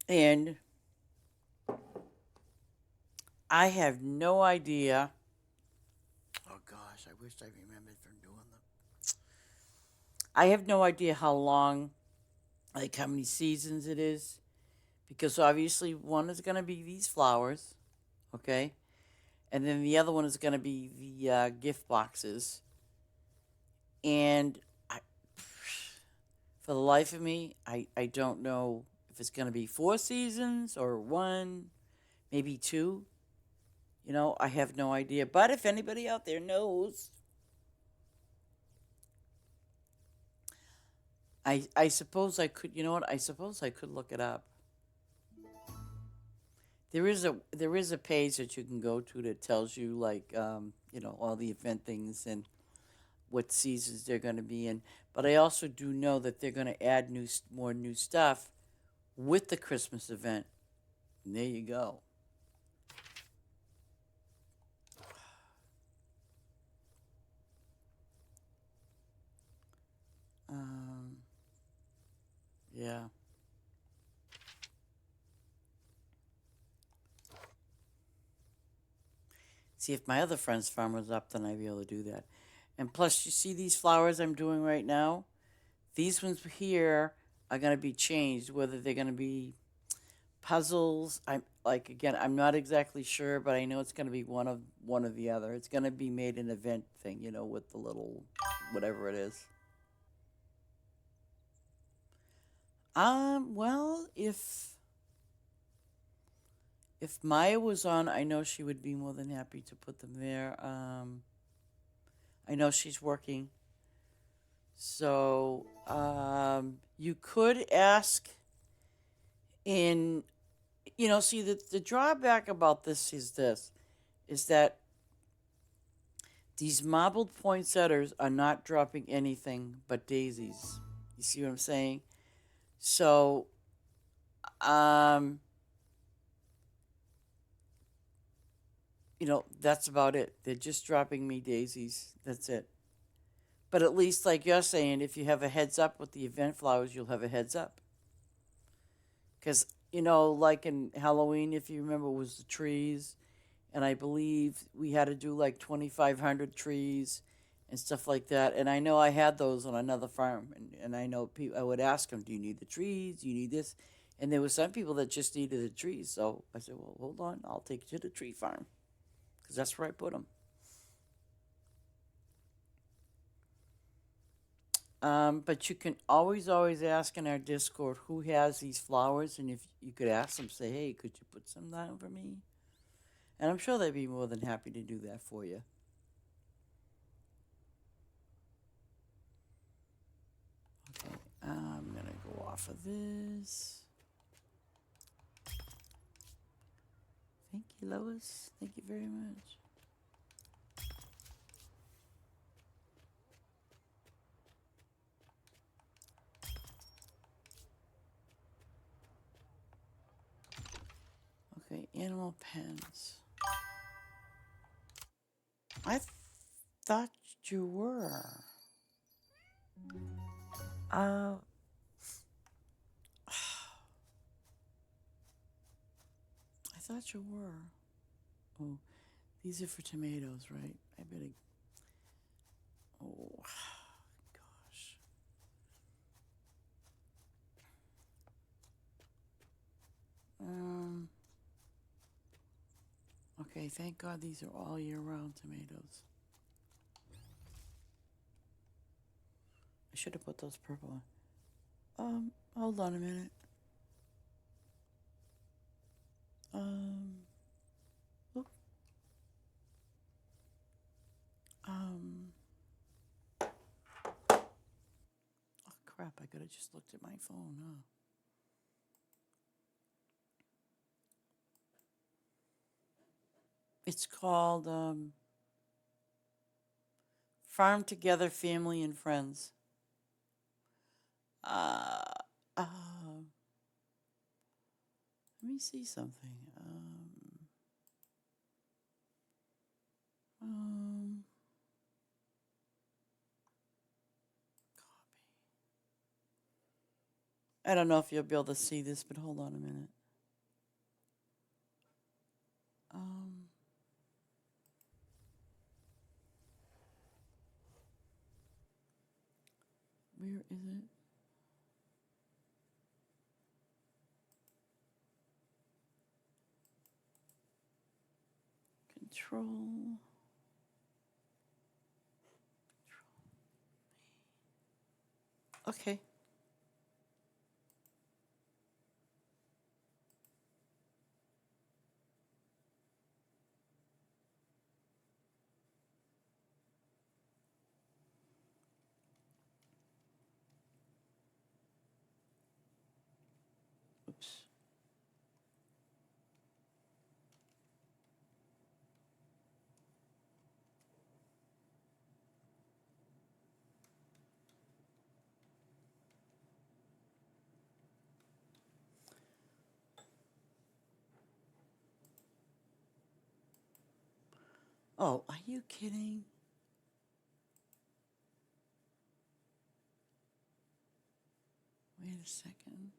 And I have no idea. Oh gosh, I wish I remembered from doing them. I have no idea how long, like how many seasons it is, because obviously one is going to be these flowers, okay, and then the other one is going to be the gift boxes. And I, for the life of me, I don't know if it's going to be 4 seasons or one, maybe two. I have no idea. But if anybody out there knows, I suppose I could. You know what? I suppose I could look it up. There is a page that you can go to that tells you like all the event things and what seasons they're going to be in. But I also do know that they're going to add more new stuff with the Christmas event. And there you go. Um, yeah. See, if my other friend's farm was up, then I'd be able to do that. And plus, you see these flowers I'm doing right now? These ones here are going to be changed, whether they're going to be puzzles. I'm like again, I'm not exactly sure, but I know it's going to be one of the other. It's going to be made an event thing, with the little whatever it is. Well, if Maya was on, I know she would be more than happy to put them there. I know she's working. So, you could ask in, see, the drawback about this is that these marbled poinsettias are not dropping anything but daisies. You see what I'm saying? So, um, that's about it. They're just dropping me daisies. That's it. But at least, like you're saying, if you have a heads up with the event flowers, you'll have a heads up. Because, like in Halloween, if you remember, was the trees. And I believe we had to do like 2,500 trees and stuff like that. And I know I had those on another farm. And I know people, I would ask them, do you need the trees? Do you need this? And there were some people that just needed the trees. So I said, well, hold on. I'll take you to the tree farm. Because that's where I put them. But you can always ask in our Discord who has these flowers, and if you could ask them, say, hey, could you put some down for me? And I'm sure they'd be more than happy to do that for you. Okay, I'm gonna go off of this. Thank you, Lois. Thank you very much. Okay, animal pens. I thought you were. Uh, I thought you were. Oh, these are for tomatoes, right? I better. Oh, gosh. Um. Okay, thank God these are all year-round tomatoes. I should have put those purple on. Hold on a minute. Um, oop, um, oh crap, I could have just looked at my phone, huh? It's called, Farm Together Family and Friends. Uh, uh, let me see something. Um, I don't know if you'll be able to see this, but hold on a minute. Um, where is it? Control. Okay. Oops. Oh, are you kidding? Wait a second.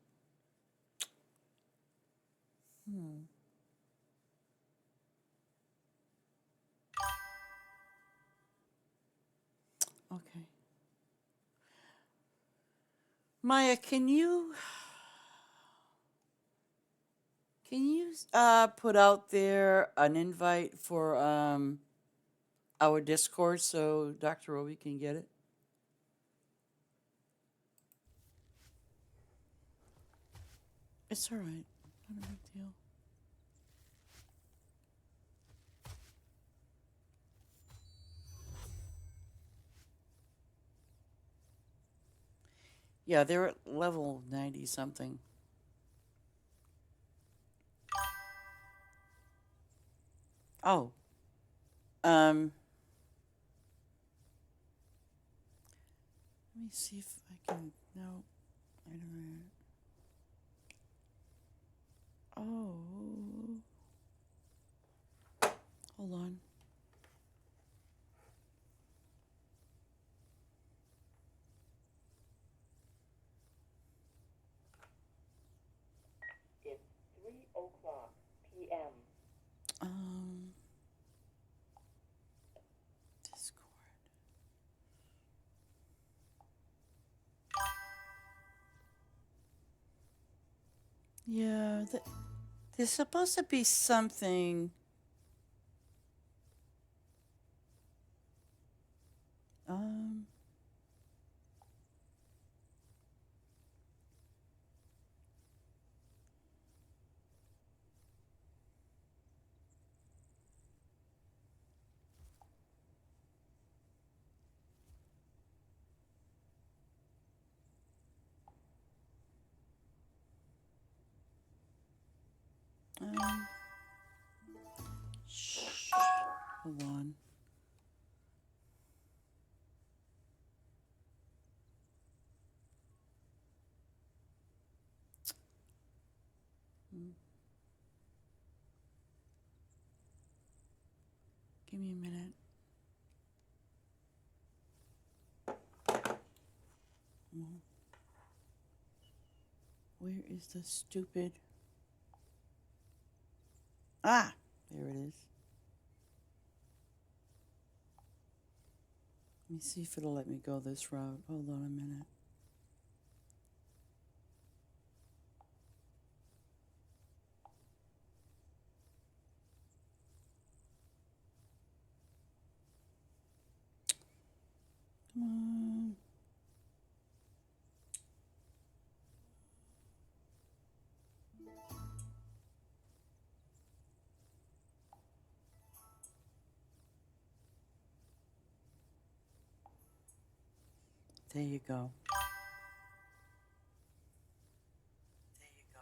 Okay. Maya, can you put out there an invite for our Discord so Dr. Roby can get it? It's all right. Not a big deal. Yeah, they're at level 90 something. Oh. Um Let me see if I can. No. Wait a minute. Oh. Hold on. It's 3:00 p.m. Um Discord. Yeah, there's supposed to be something. Um um Shh. Hold on. Mm, Give me a minute. where is the stupid... Ah, there it is. Let me see if it'll let me go this route. Hold on a minute. Come on. There you go. There you go.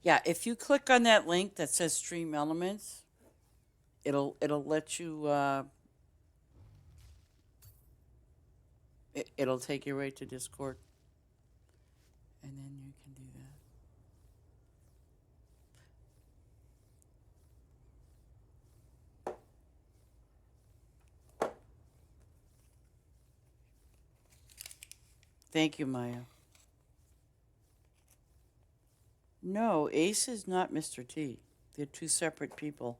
Yeah, if you click on that link that says Stream Elements, it'll let you it'll take you right to Discord, and then you can do that. Thank you, Maya. No, Ace is not Mr. T. They're two separate people.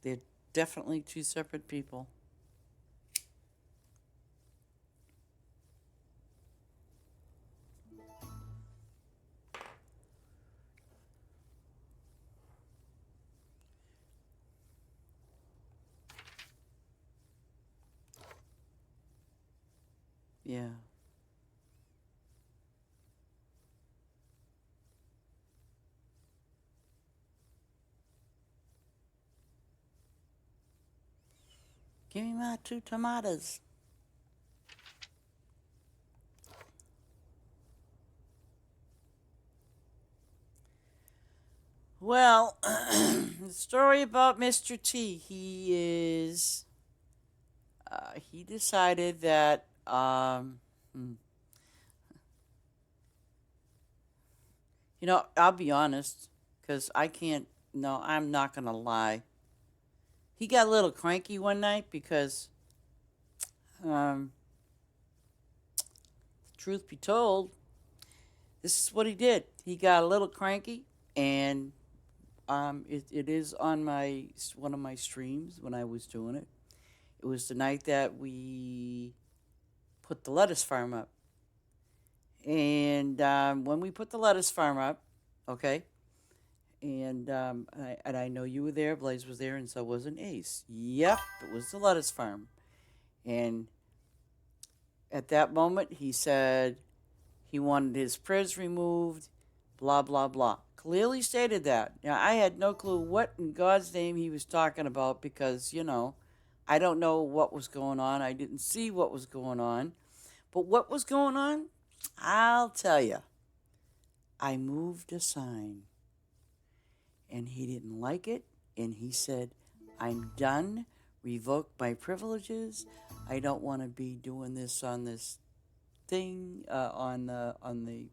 They're definitely two separate people. Yeah. Give me my 2 tomatoes. Well, the story about Mr. T, he decided that, I'll be honest, because no, I'm not going to lie. He got a little cranky one night because, truth be told, this is what he did. He got a little cranky, and it is on one of my streams when I was doing it. It was the night that we put the lettuce farm up. And when we put the lettuce farm up, okay, and I know you were there, Blaze was there, and so was an Ace. Yep, it was the lettuce farm. And at that moment, he said he wanted his priz removed, blah, blah, blah. Clearly stated that. Now, I had no clue what in God's name he was talking about because, I don't know what was going on. I didn't see what was going on. But what was going on? I'll tell you. I moved a sign. And he didn't like it. And he said, I'm done. Revoke my privileges. I don't want to be doing this on this thing, on the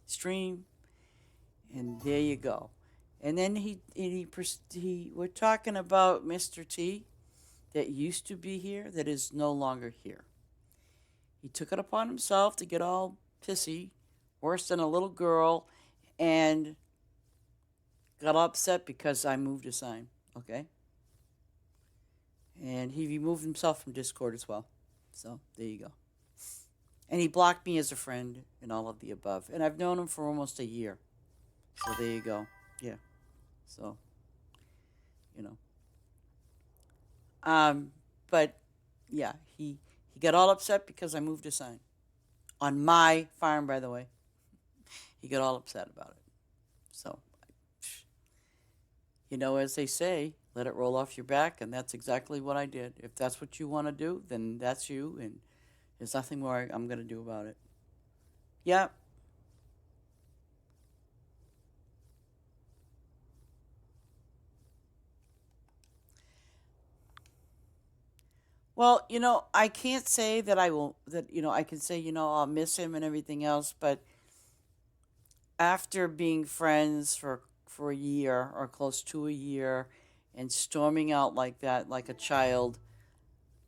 stream. And there you go. And then we're talking about Mr. T that used to be here that is no longer here. He took it upon himself to get all pissy, worse than a little girl, and got upset because I moved a sign, okay? And he removed himself from Discord as well. So, there you go. And he blocked me as a friend and all of the above. And I've known him for almost a year. So, there you go. Yeah. So, But, yeah, he got all upset because I moved a sign. On my farm, by the way. He got all upset about it. So, as they say, let it roll off your back, and that's exactly what I did. If that's what you want to do, then that's you, and there's nothing more I'm going to do about it. Yeah. Well, I can't say that I can say, I'll miss him and everything else, but after being friends for a year or close to a year and storming out like that like a child,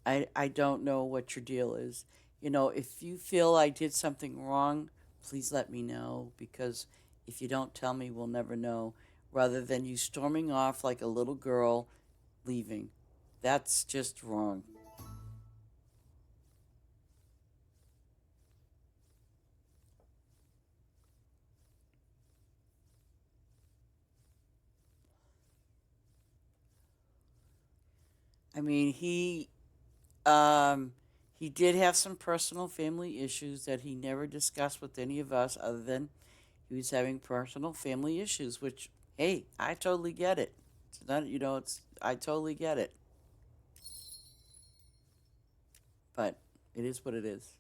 I don't know what your deal is. If you feel I did something wrong, please let me know, because if you don't tell me, we'll never know, rather than you storming off like a little girl leaving. That's just wrong. I mean, um he did have some personal family issues that he never discussed with any of us, other than he was having personal family issues, which, hey, I totally get it. It's not, it's I totally get it, but it is what it is.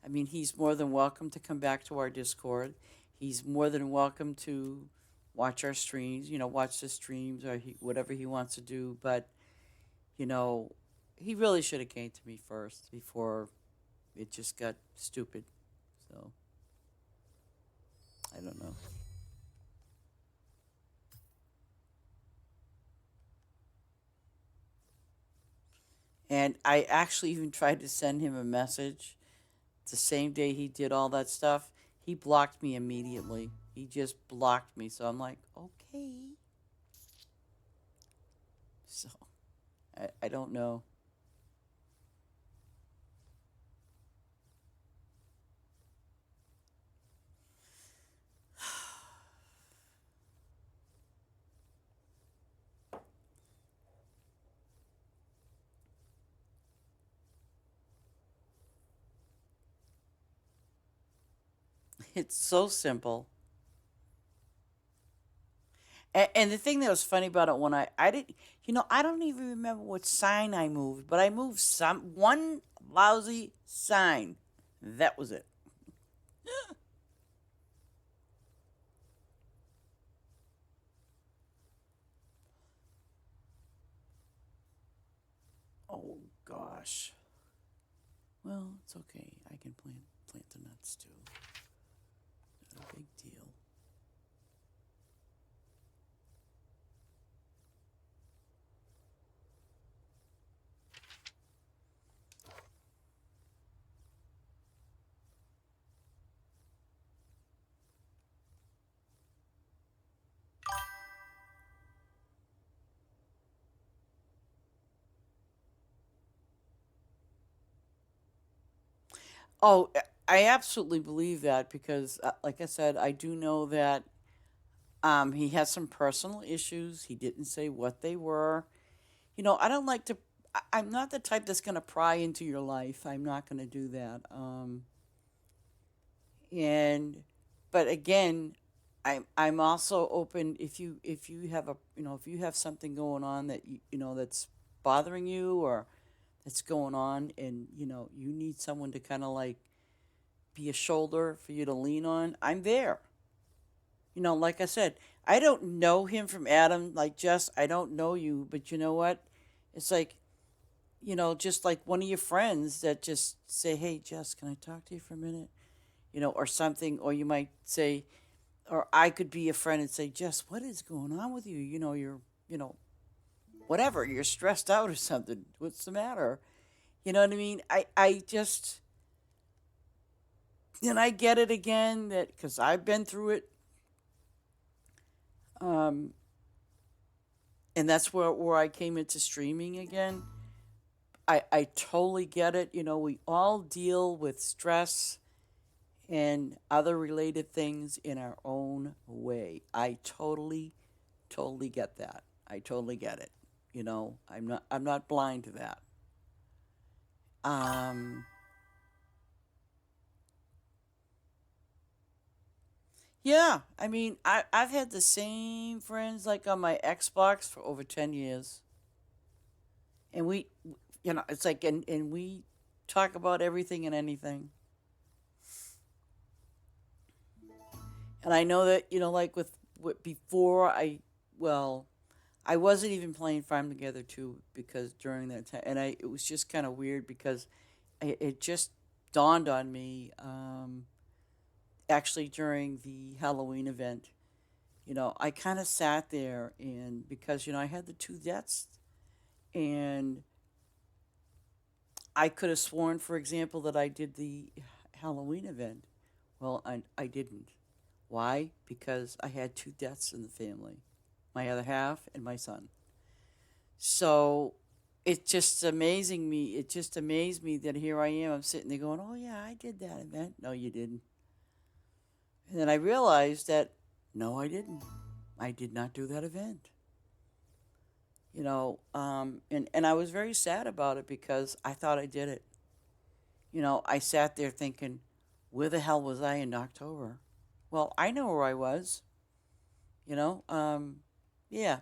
I mean, he's more than welcome to come back to our Discord. He's more than welcome to watch our streams, watch the streams, or whatever he wants to do. But, you know, he really should have came to me first before it just got stupid. So, I don't know. And I actually even tried to send him a message the same day he did all that stuff. He blocked me immediately. He just blocked me. So I'm like, okay. So I don't know. It's so simple. And the thing that was funny about it, when I didn't, I don't even remember what sign I moved, but I moved one lousy sign. That was it. Oh gosh. Well, it's okay. I can plant the nuts too. Not a big deal. Oh, I absolutely believe that, because, like I said, I do know that he has some personal issues. He didn't say what they were. I don't like to. I'm not the type that's going to pry into your life. I'm not going to do that. And but again, I'm also open, if you have if you have something going on that that's bothering you, or that's going on, and you need someone to kind of like be a shoulder for you to lean on. I'm there. Like I said, I don't know him from Adam. Like, Jess, I don't know you, but you know what? It's like, just like one of your friends that just say, "Hey, Jess, can I talk to you for a minute?" Or something. Or you might say, or I could be a friend and say, "Jess, what is going on with you? You're, whatever, you're stressed out or something. What's the matter?" You know what I mean? I just, and I get it again, that because I've been through it. Um, and that's where I came into streaming again. I totally get it. We all deal with stress and other related things in our own way. I totally, totally get that. I totally get it. I'm not blind to that. Um, yeah, I mean, I've had the same friends like on my Xbox for over 10 years. And it's like, and we talk about everything and anything. And I know that, like with before well, I wasn't even playing Farm Together too, because during that time, and it was just kind of weird because it just dawned on me actually during the Halloween event. I kind of sat there, and because I had the two deaths, and I could have sworn, for example, that I did the Halloween event. Well, I didn't. Why? Because I had two deaths in the family, my other half and my son. So it just amazed me that here I am. I'm sitting there going, "Oh yeah, I did that event." No, you didn't. And then I realized that no, I didn't. I did not do that event. And I was very sad about it because I thought I did it. I sat there thinking, where the hell was I in October? Well, I know where I was. You know, yeah,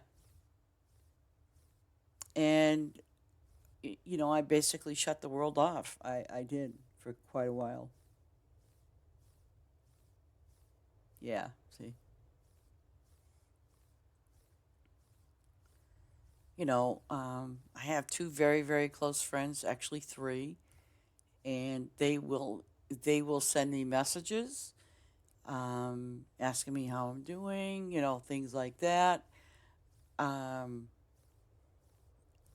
and I basically shut the world off. I did for quite a while. Yeah, see, I have two very very close friends, actually three, and they will send me messages, asking me how I'm doing, things like that, um,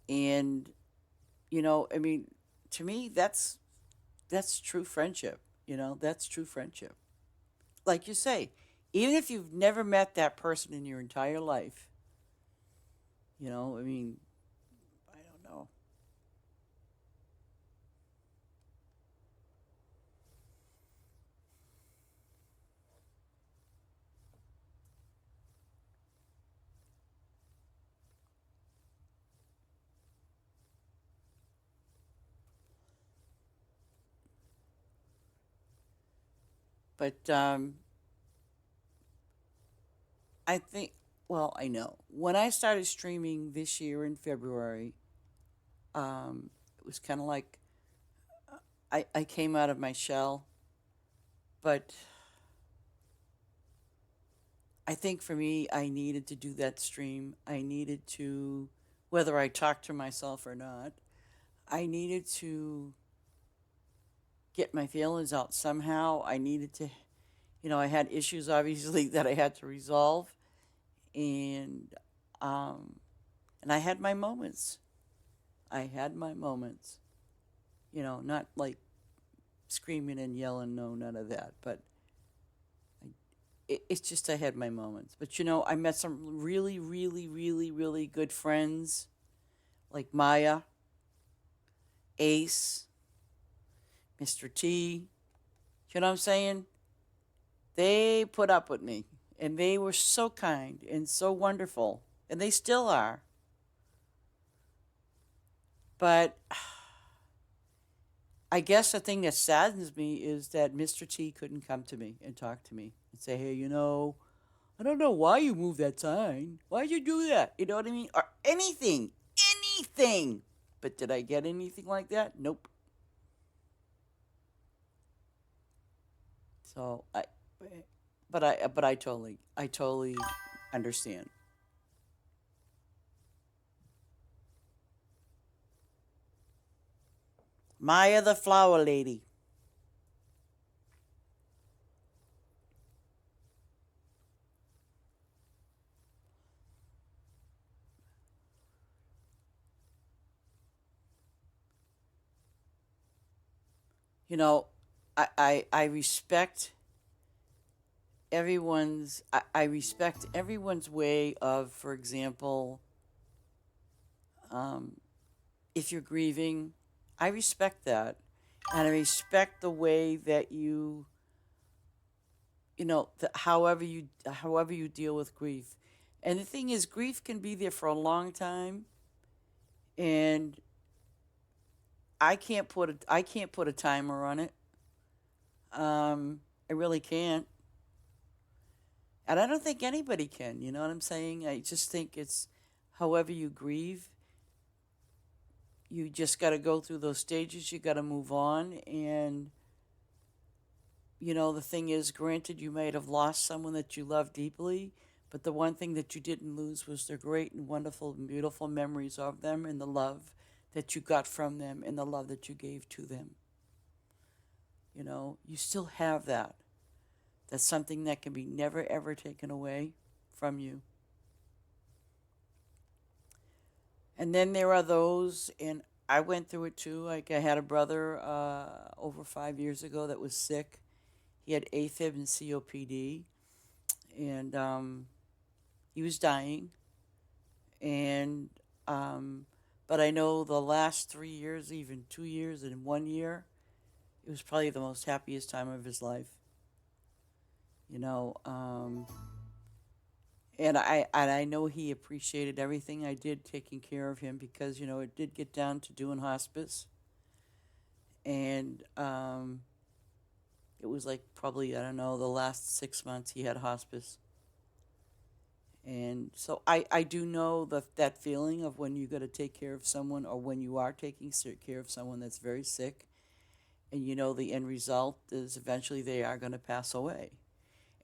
and I mean, to me, that's true friendship. That's true friendship. Like you say, even if you've never met that person in your entire life, I mean, I don't know. But I think, well, I know. When I started streaming this year in February, it was kind of like I came out of my shell. But I think for me, I needed to do that stream. I needed to, whether I talked to myself or not, I needed to get my feelings out somehow. I needed to, I had issues obviously that I had to resolve, and um, and I had my moments. I had my moments. Not like screaming and yelling, no, none of that. But it's just I had my moments. But I met some really, really, really, really good friends like Maya, Ace, Mr. T. You know what I'm saying? They put up with me, and they were so kind and so wonderful, and they still are. But I guess the thing that saddens me is that Mr. T couldn't come to me and talk to me and say, hey, I don't know why you moved that sign. Why'd you do that? You know what I mean? Or anything. Anything. But did I get anything like that? Nope. So but I totally understand. Maya the flower lady. You know, I respect I respect everyone's way of, for example, um, if you're grieving, I respect that, and I respect the way that however you deal with grief. And the thing is, grief can be there for a long time, and I can't put a timer on it. I really can't, and I don't think anybody can. You know what I'm saying? I just think it's however you grieve. You just got to go through those stages. You got to move on, and the thing is, granted, you might have lost someone that you love deeply, but the one thing that you didn't lose was the great and wonderful and beautiful memories of them and the love that you got from them and the love that you gave to them. You still have that. That's something that can be never ever taken away from you. And then there are those, and I went through it too. Like I had a brother over 5 years ago that was sick. He had AFib and COPD, and he was dying. And but I know the last 3 years, even 2 years and 1 year, it was probably the most happiest time of his life. You know, and I know he appreciated everything I did taking care of him because it did get down to doing hospice, and it was like probably I don't know the last 6 months he had hospice, and so I do know that feeling of when you got to take care of someone or when you are taking care of someone that's very sick, and the end result is eventually they are going to pass away,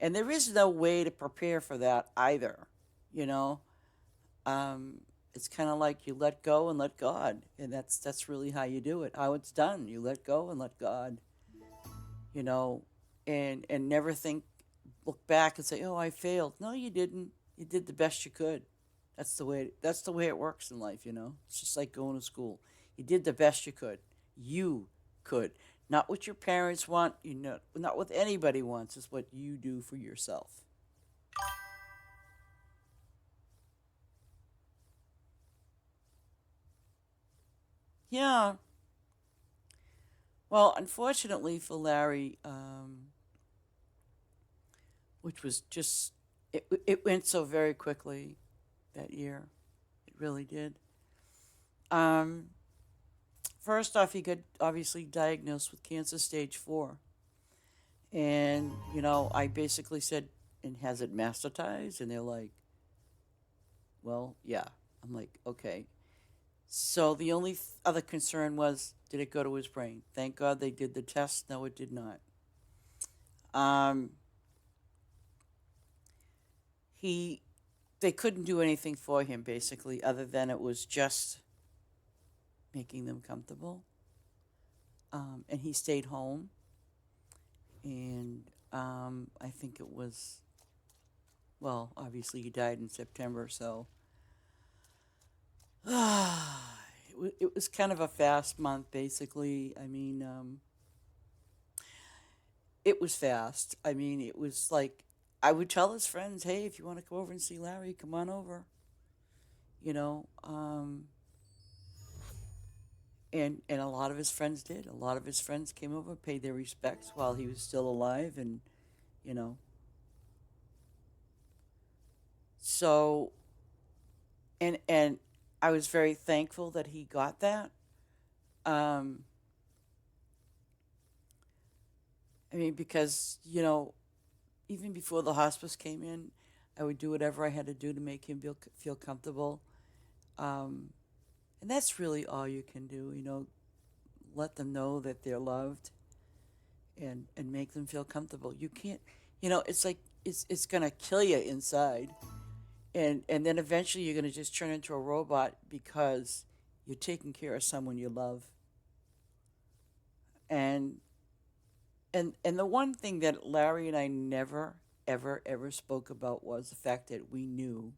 and there is no way to prepare for that either, you know. It's kind of like you let go and let God, and that's really how you do it. How it's done, you let go and let God, you know, and never look back and say, "Oh, I failed." No, you didn't. You did the best you could. That's the way it works in life, you know. It's just like going to school. You did the best you could. You could. Not what your parents want, not what anybody wants, is what you do for yourself. Yeah. Well, unfortunately for Larry, which was just it went so very quickly that year. It really did. Um, First off, he got obviously diagnosed with cancer stage 4, and I basically said, "And has it metastasized?" And they're like, "Well, yeah." I'm like, "Okay." So the only other concern was, did it go to his brain? Thank God they did the test. No, it did not. Um, he they couldn't do anything for him basically, other than it was just making them comfortable. And he stayed home, and I think it was, well, obviously he died in September, so it was kind of a fast month, basically. I mean, it was fast. I mean, it was like I would tell his friends, "Hey, if you want to come over and see Larry, come on over." You know, and a lot of his friends did. A lot of his friends came over, paid their respects while he was still alive, and you know, so and I was very thankful that he got that. Um, I mean, because even before the hospice came in, I would do whatever I had to do to make him feel comfortable. Um, and that's really all you can do. Let them know that they're loved, and make them feel comfortable. You can't, it's like it's gonna kill you inside, and then eventually you're gonna just turn into a robot because you're taking care of someone you love. And and the one thing that Larry and I never ever ever spoke about was the fact that we knew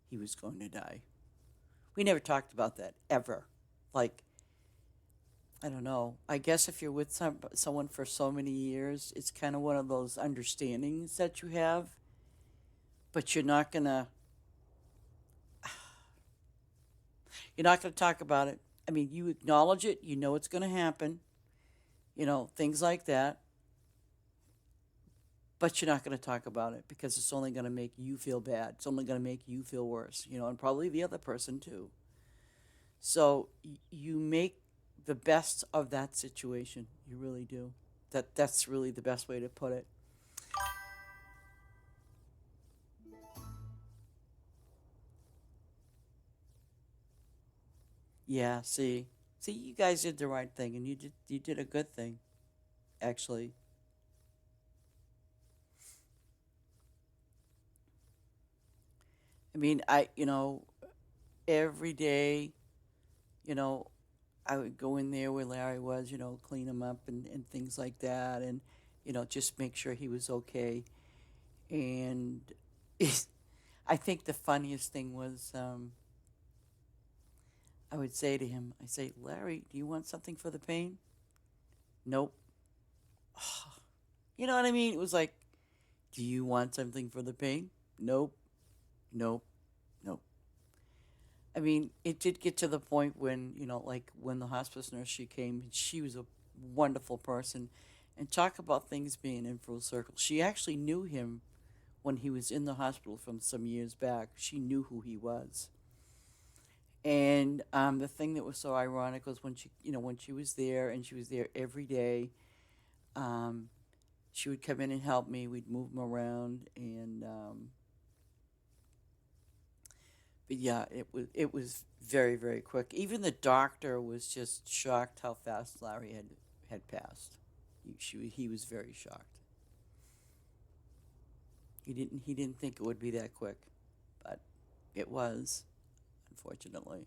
he was going to die. We never talked about that ever. Like, I don't know. I guess if you're with someone for so many years, it's kind of one of those understandings that you have, but you're not gonna talk about it. I mean, you acknowledge it. You know it's gonna happen. Things like that. But you're not going to talk about it because it's only going to make you feel bad. It's only going to make you feel worse. And probably the other person too. So you make the best of that situation. You really do. That's really the best way to put it. Yeah. See, you guys did the right thing, and you did a good thing, actually. I mean, every day, you know, I would go in there where Larry was, clean him up and things like that, and just make sure he was okay. And I think the funniest thing was I would say to him, I say, Larry, do you want something for the pain? Nope. You know what I mean? It was like, do you want something for the pain? Nope. Nope. Nope. I mean, it did get to the point when, like when the hospice nurse she came, she was a wonderful person. And talk about things being in full circle. She actually knew him when he was in the hospital from some years back. She knew who he was. And the thing that was so ironic was when she was there, and she was there every day. Um, she would come in and help me. We'd move him around, and but yeah, it was very very quick. Even the doctor was just shocked how fast Larry had passed. He was very shocked. He didn't think it would be that quick, but it was, unfortunately.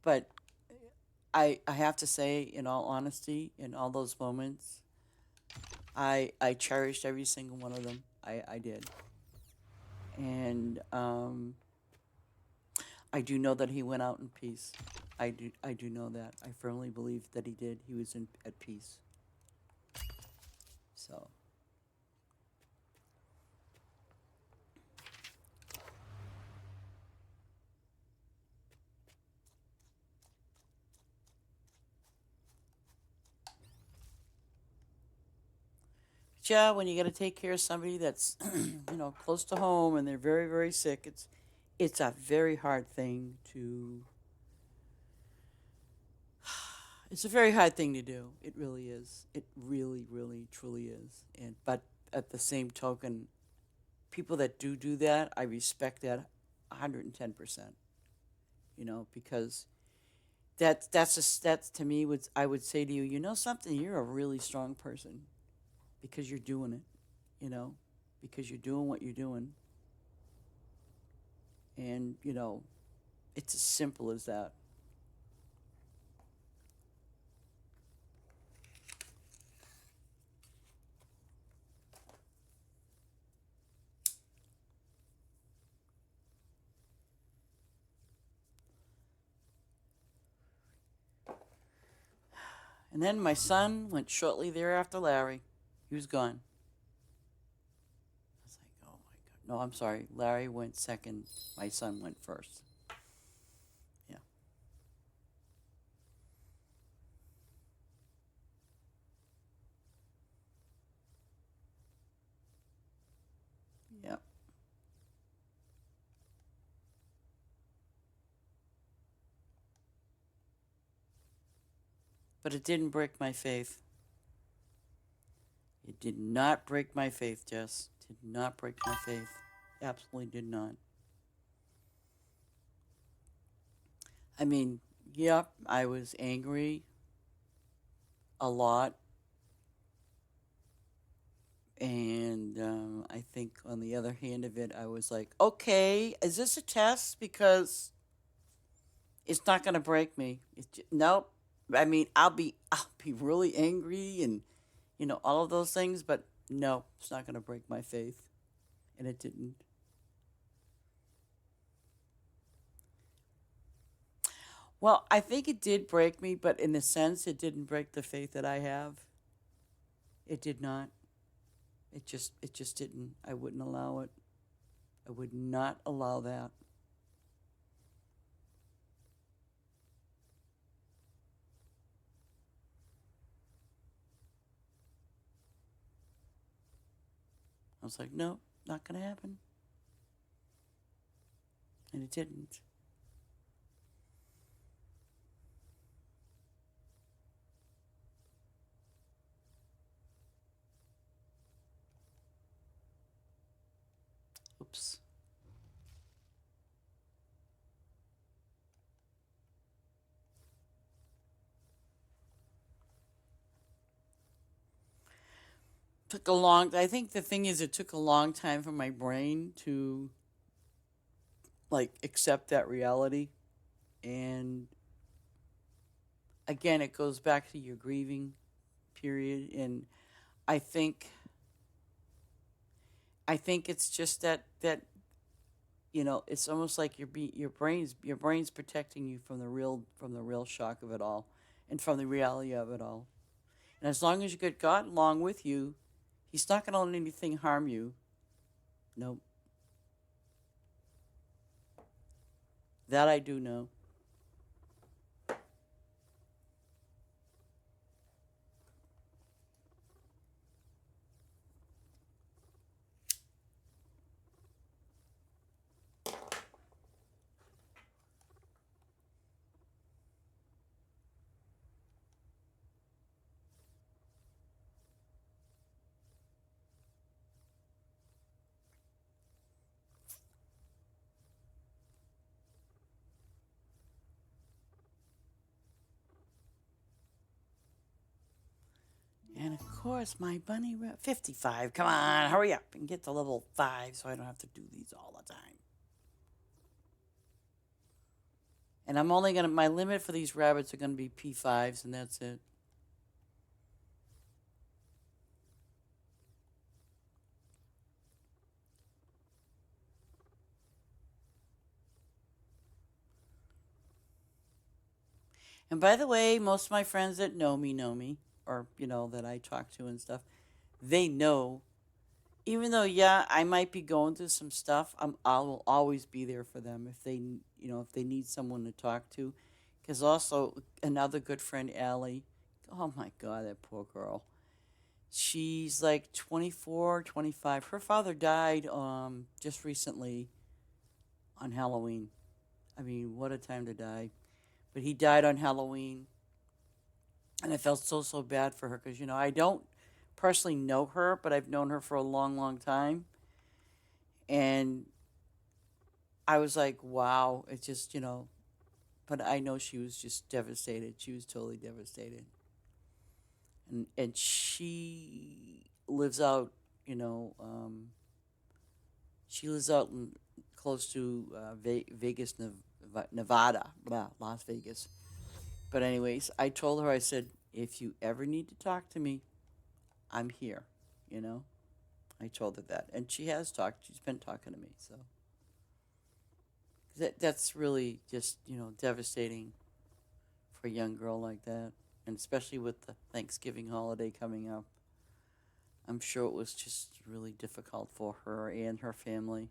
But I have to say, in all honesty, in all those moments, I cherished every single one of them. I did, and I do know that he went out in peace. I do know that. I firmly believe that he did. He was at peace. So yeah, when you got to take care of somebody that's close to home and they're very very sick, it's a very hard thing to. It's a very hard thing to do. It really is. It really, really, truly is. And but at the same token, people that do that, I respect that 110%. Because that's to me would I would say to you, something, you're a really strong person because you're doing it. You know, because you're doing what you're doing, and it's as simple as that. And then my son went shortly thereafter. Larry, he was gone. I was like, oh my god. No, I'm sorry. Larry went second. My son went first. Yeah. Yeah. But it didn't break my faith. It did not break my faith, Jess. Did not break my faith. Absolutely did not. I mean, yep, I was angry a lot. And I think on the other hand of it, I was like, okay, is this a test? Because it's not going to break me. Nope. I mean, I'll be really angry and all of those things, but no, it's not going to break my faith, and it didn't. Well, I think it did break me, but in a sense, it didn't break the faith that I have. It did not. It just didn't. I wouldn't allow it. I would not allow that. I was like, no, not going to happen, and it didn't. Oops. Took a long. I think the thing is, it took a long time for my brain to like accept that reality, and again, it goes back to your grieving period, and I think I think it's just that it's almost like your brain's protecting you from the real shock of it all, and from the reality of it all. And as long as you get God along with you, He's not going to let anything harm you. Nope, that I do know. And of course, my bunny 55. Come on, hurry up and get to level 5 so I don't have to do these all the time. And I'm only going to, my limit for these rabbits are going to be P5s, and that's it. And by the way, most of my friends that know me, or, that I talk to and stuff, they know. Even though, yeah, I might be going through some stuff, I will always be there for them if if they need someone to talk to. Because also, another good friend, Allie, oh my God, that poor girl. She's like 24, 25. Her father died just recently on Halloween. I mean, what a time to die. But he died on Halloween, and I felt so bad for her because I don't personally know her, but I've known her for a long time, and I was like, wow, it's just but I know she was just devastated. She was totally devastated, and she lives out, you know, she lives out in, close to Vegas, Nevada, blah, Las Vegas. But anyways, I told her, I said, if you ever need to talk to me, I'm here. You know, I told her that, and she has talked. She's been talking to me, so that's really just devastating for a young girl like that, and especially with the Thanksgiving holiday coming up. I'm sure it was just really difficult for her and her family.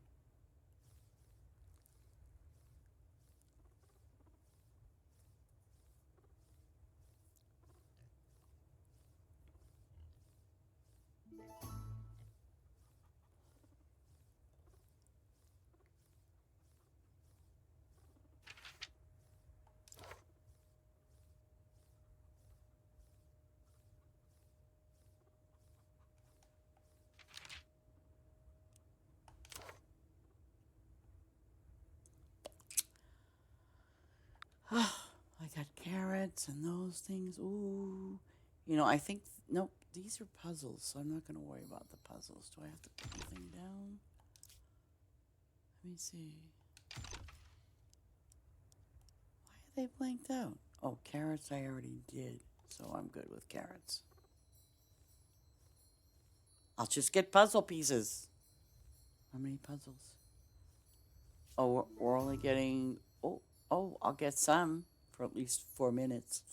I got carrots and those things. Ooh. I think, nope, these are puzzles, so I'm not going to worry about the puzzles. Do I have to put anything down? Let me see. Why are they blanked out? Oh, carrots I already did, so I'm good with carrots. I'll just get puzzle pieces. How many puzzles? Oh, we're only getting. Oh, I'll get some for at least 4 minutes.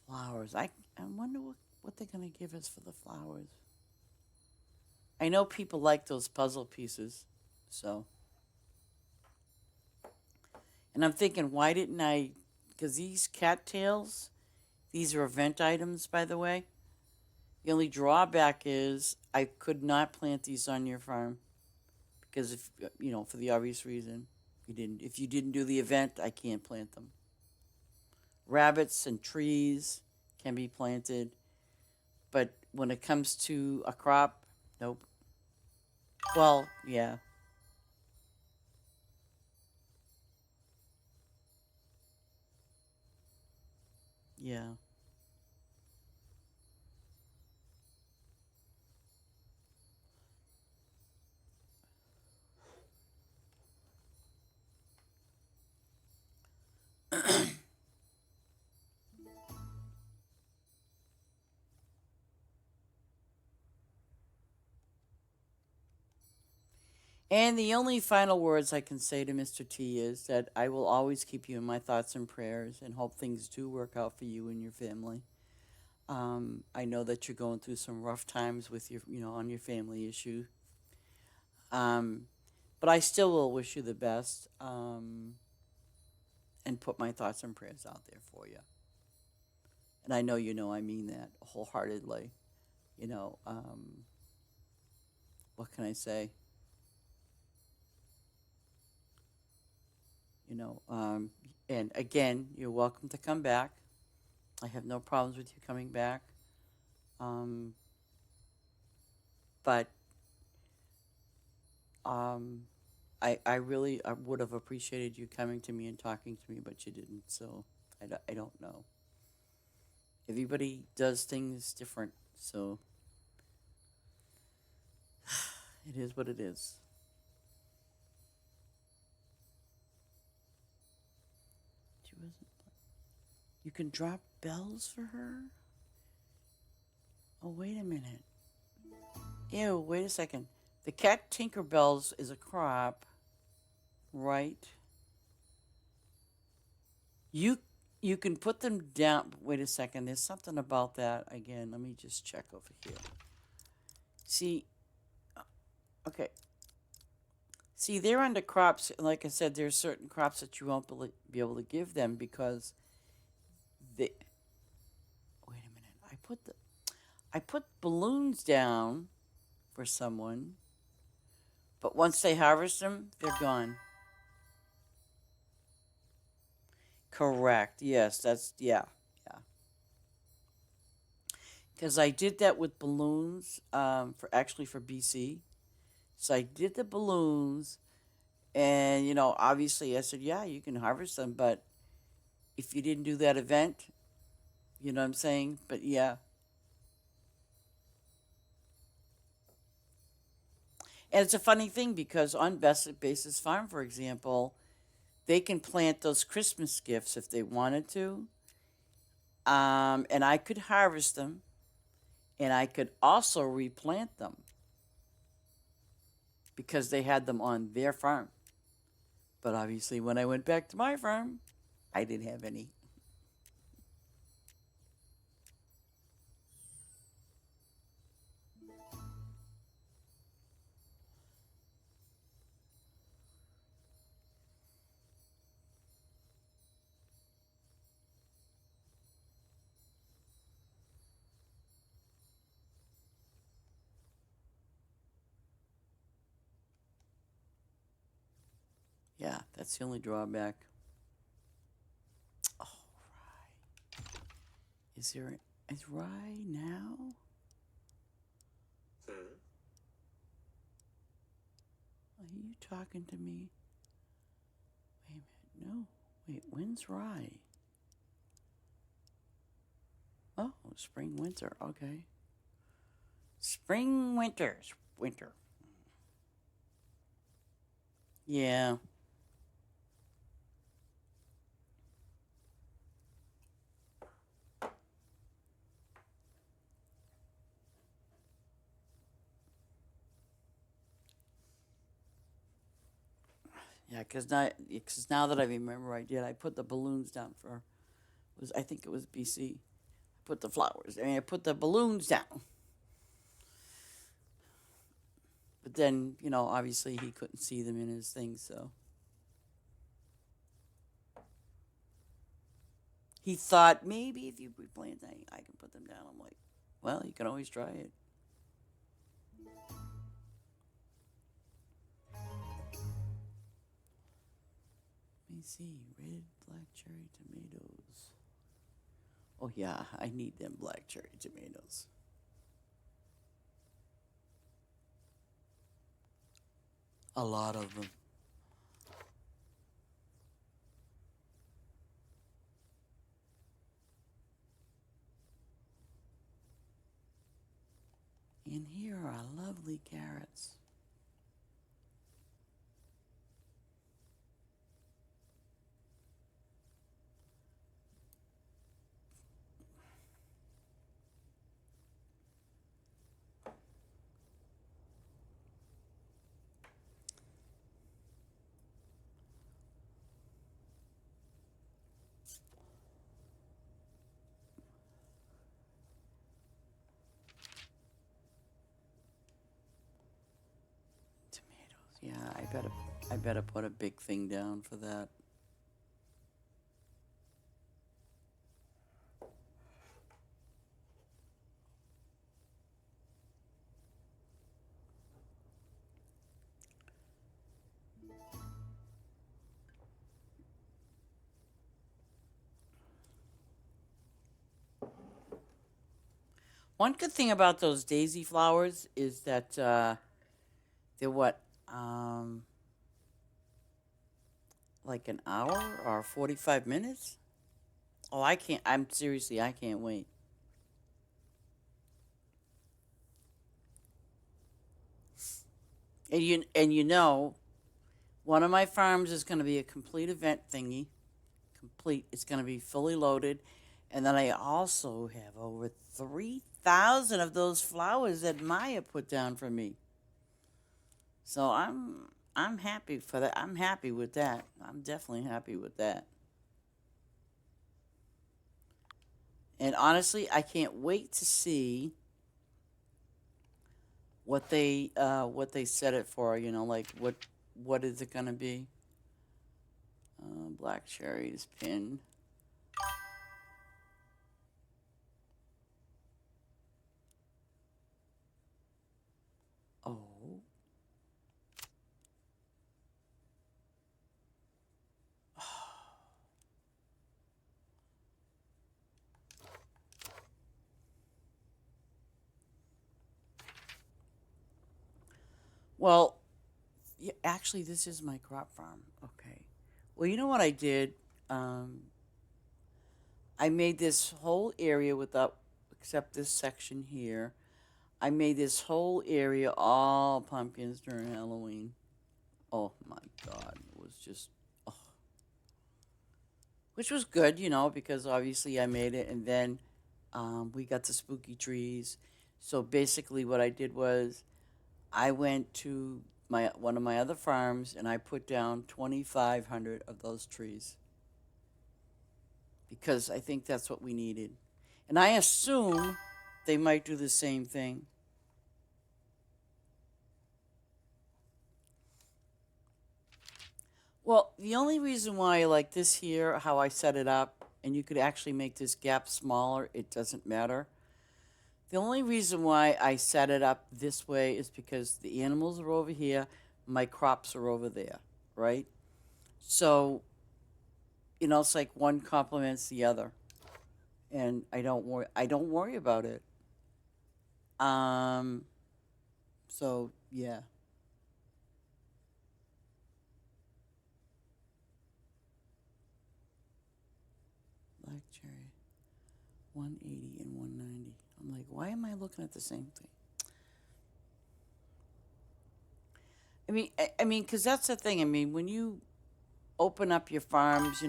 Flowers. I wonder what they're going to give us for the flowers. I know people like those puzzle pieces, so. And I'm thinking, why didn't I? Because these cattails, these are event items, by the way. The only drawback is I could not plant these on your farm because if for the obvious reason, if you didn't do the event, I can't plant them. Rabbits and trees can be planted, but when it comes to a crop, nope. Well, yeah, yeah. And the only final words I can say to Mr. T is that I will always keep you in my thoughts and prayers and hope things do work out for you and your family. I know that you're going through some rough times with your, on your family issue. Um, but I still will wish you the best, and put my thoughts and prayers out there for you. And I know I mean that wholeheartedly. You know, what can I say? You know, and again, you're welcome to come back. I have no problems with you coming back. Um, but um, I really I would have appreciated you coming to me and talking to me, but you didn't. So I don't know. Everybody does things different, so it is what it is. She wasn't. You can drop bells for her? Oh, wait a minute. Ew, wait a second. The cat Tinkerbells is a crop, right? You you can put them down. Wait a second. There's something about that again. Let me just check over here. See, okay. See, they're under crops. Like I said, there's certain crops that you won't be able to give them because they. Wait a minute. I put balloons down for someone, but once they harvest them, they're gone. Correct. Yes, that's yeah, yeah. Because I did that with balloons, for BC. So I did the balloons, and obviously I said, yeah, you can harvest them, but if you didn't do that event, you know what I'm saying? But yeah, and it's a funny thing because on Basis Farm, for example, they can plant those Christmas gifts if they wanted to, and I could harvest them, and I could also replant them because they had them on their farm. But obviously, when I went back to my farm, I didn't have any. Yeah, that's the only drawback. Oh, Rye. Is Rye now? Are you talking to me? Wait a minute. No. Wait, when's Rye? Oh, spring, winter. Okay. Spring, winter. Yeah. Yeah, cause now that I remember, I put the balloons down I think it was BC. I put the flowers. I put the balloons down. But then, obviously he couldn't see them in his thing, so he thought maybe if you replant that, I can put them down. I'm like, well, you can always try it. Let me see, red, black cherry tomatoes. Oh yeah, I need them black cherry tomatoes. A lot of them. And here are lovely carrots. Yeah, I better put a big thing down for that. One good thing about those daisy flowers is that they're what, um, like an hour or 45 minutes? Oh, I can't. I'm seriously, I can't wait. And one of my farms is going to be a complete event thingy. Complete. It's going to be fully loaded, and then I also have over 3,000 of those flowers that Maya put down for me. So I'm happy for that. I'm happy with that. I'm definitely happy with that. And honestly, I can't wait to see what they set it for. Like what is it gonna be? Black cherries pin. Oh, well, yeah, actually, this is my crop farm. Okay. Well, you know what I did? Um, I made this whole area without, except this section here. I made this whole area all pumpkins during Halloween. Oh my God, it was just, oh. Which was good, because obviously I made it, and then we got the spooky trees. So basically, what I did was I went to my one of my other farms and I put down 2,500 of those trees because I think that's what we needed, and I assume they might do the same thing. Well, the only reason why I like this here, how I set it up, and you could actually make this gap smaller, it doesn't matter. The only reason why I set it up this way is because the animals are over here, my crops are over there, right? So, it's like one complements the other, and I don't worry about it. Um, so yeah, black cherry, 180 and 190. I'm like, why am I looking at the same thing? I mean, because that's the thing. I mean, when you open up your farms,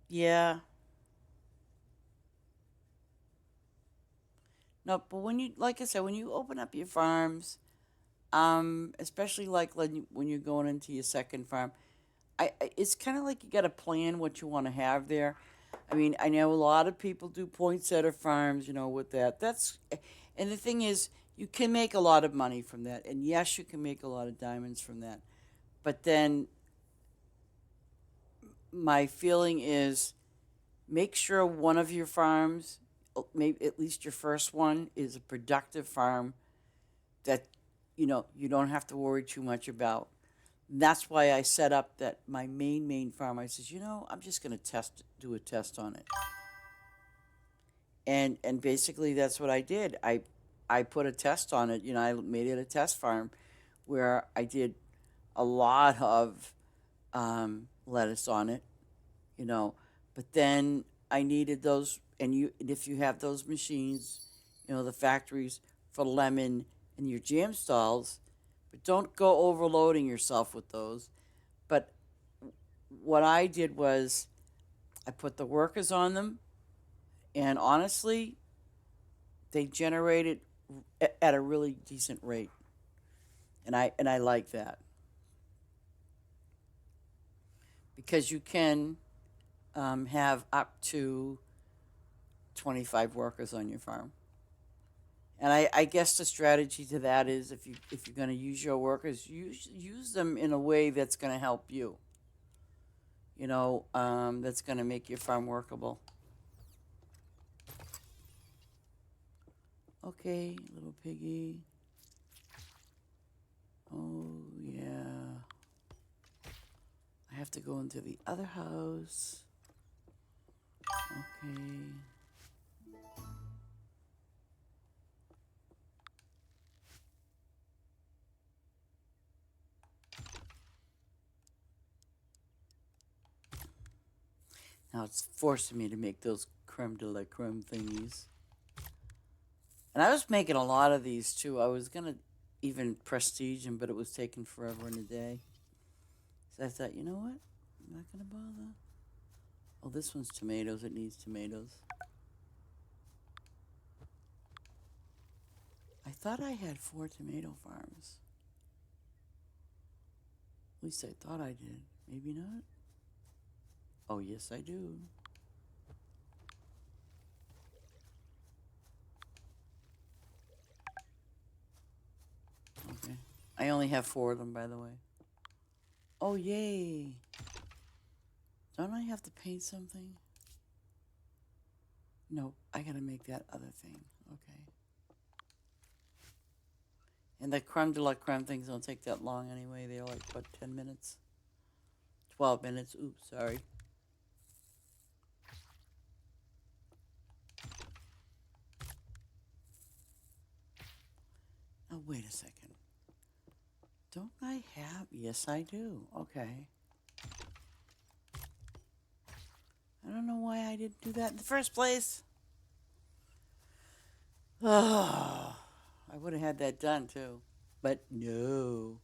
yeah, no, but like I said, when you open up your farms, especially like when you're going into your second farm, it's kind of like you got to plan what you want to have there. I mean, I know a lot of people do poinsettia farms, with that. And the thing is, you can make a lot of money from that, and yes, you can make a lot of diamonds from that. But then my feeling is make sure one of your farms, maybe at least your first one, is a productive farm that you don't have to worry too much about. And that's why I set up that my main farm. I says, I'm just going to do a test on it, and basically that's what I did. I put a test on it. I made it a test farm where I did a lot of lettuce on it. you know. But then I needed those, and if you have those machines, the factories for lemon and your jam stalls, but don't go overloading yourself with those. But what I did was I put the workers on them, and honestly, they generated at a really decent rate, and I like that because you can have up to 25 workers on your farm. And I guess the strategy to that is if you're going to use your workers, use them in a way that's going to help you. That's going to make your farm workable. Okay, little piggy. Oh, yeah. I have to go into the other house. Okay. Now it's forcing me to make those creme de la creme thingies. And I was making a lot of these too. I was going to even prestige them, but it was taking forever and a day. So I thought, you know what? I'm not going to bother. Oh, this one's tomatoes. It needs tomatoes. I thought I had 4 tomato farms. At least I thought I did. Maybe not. Oh, yes, I do. Okay. I only have 4 of them, by the way. Oh, yay. Don't I have to paint something? Nope, I gotta make that other thing. Okay. And the creme de la creme things don't take that long anyway. They're like, what, 10 minutes? 12 minutes. Oops, sorry. Oh, wait a second. Don't I have? Yes, I do. Okay. I don't know why I didn't do that in the first place. Oh, I would have had that done too. But no.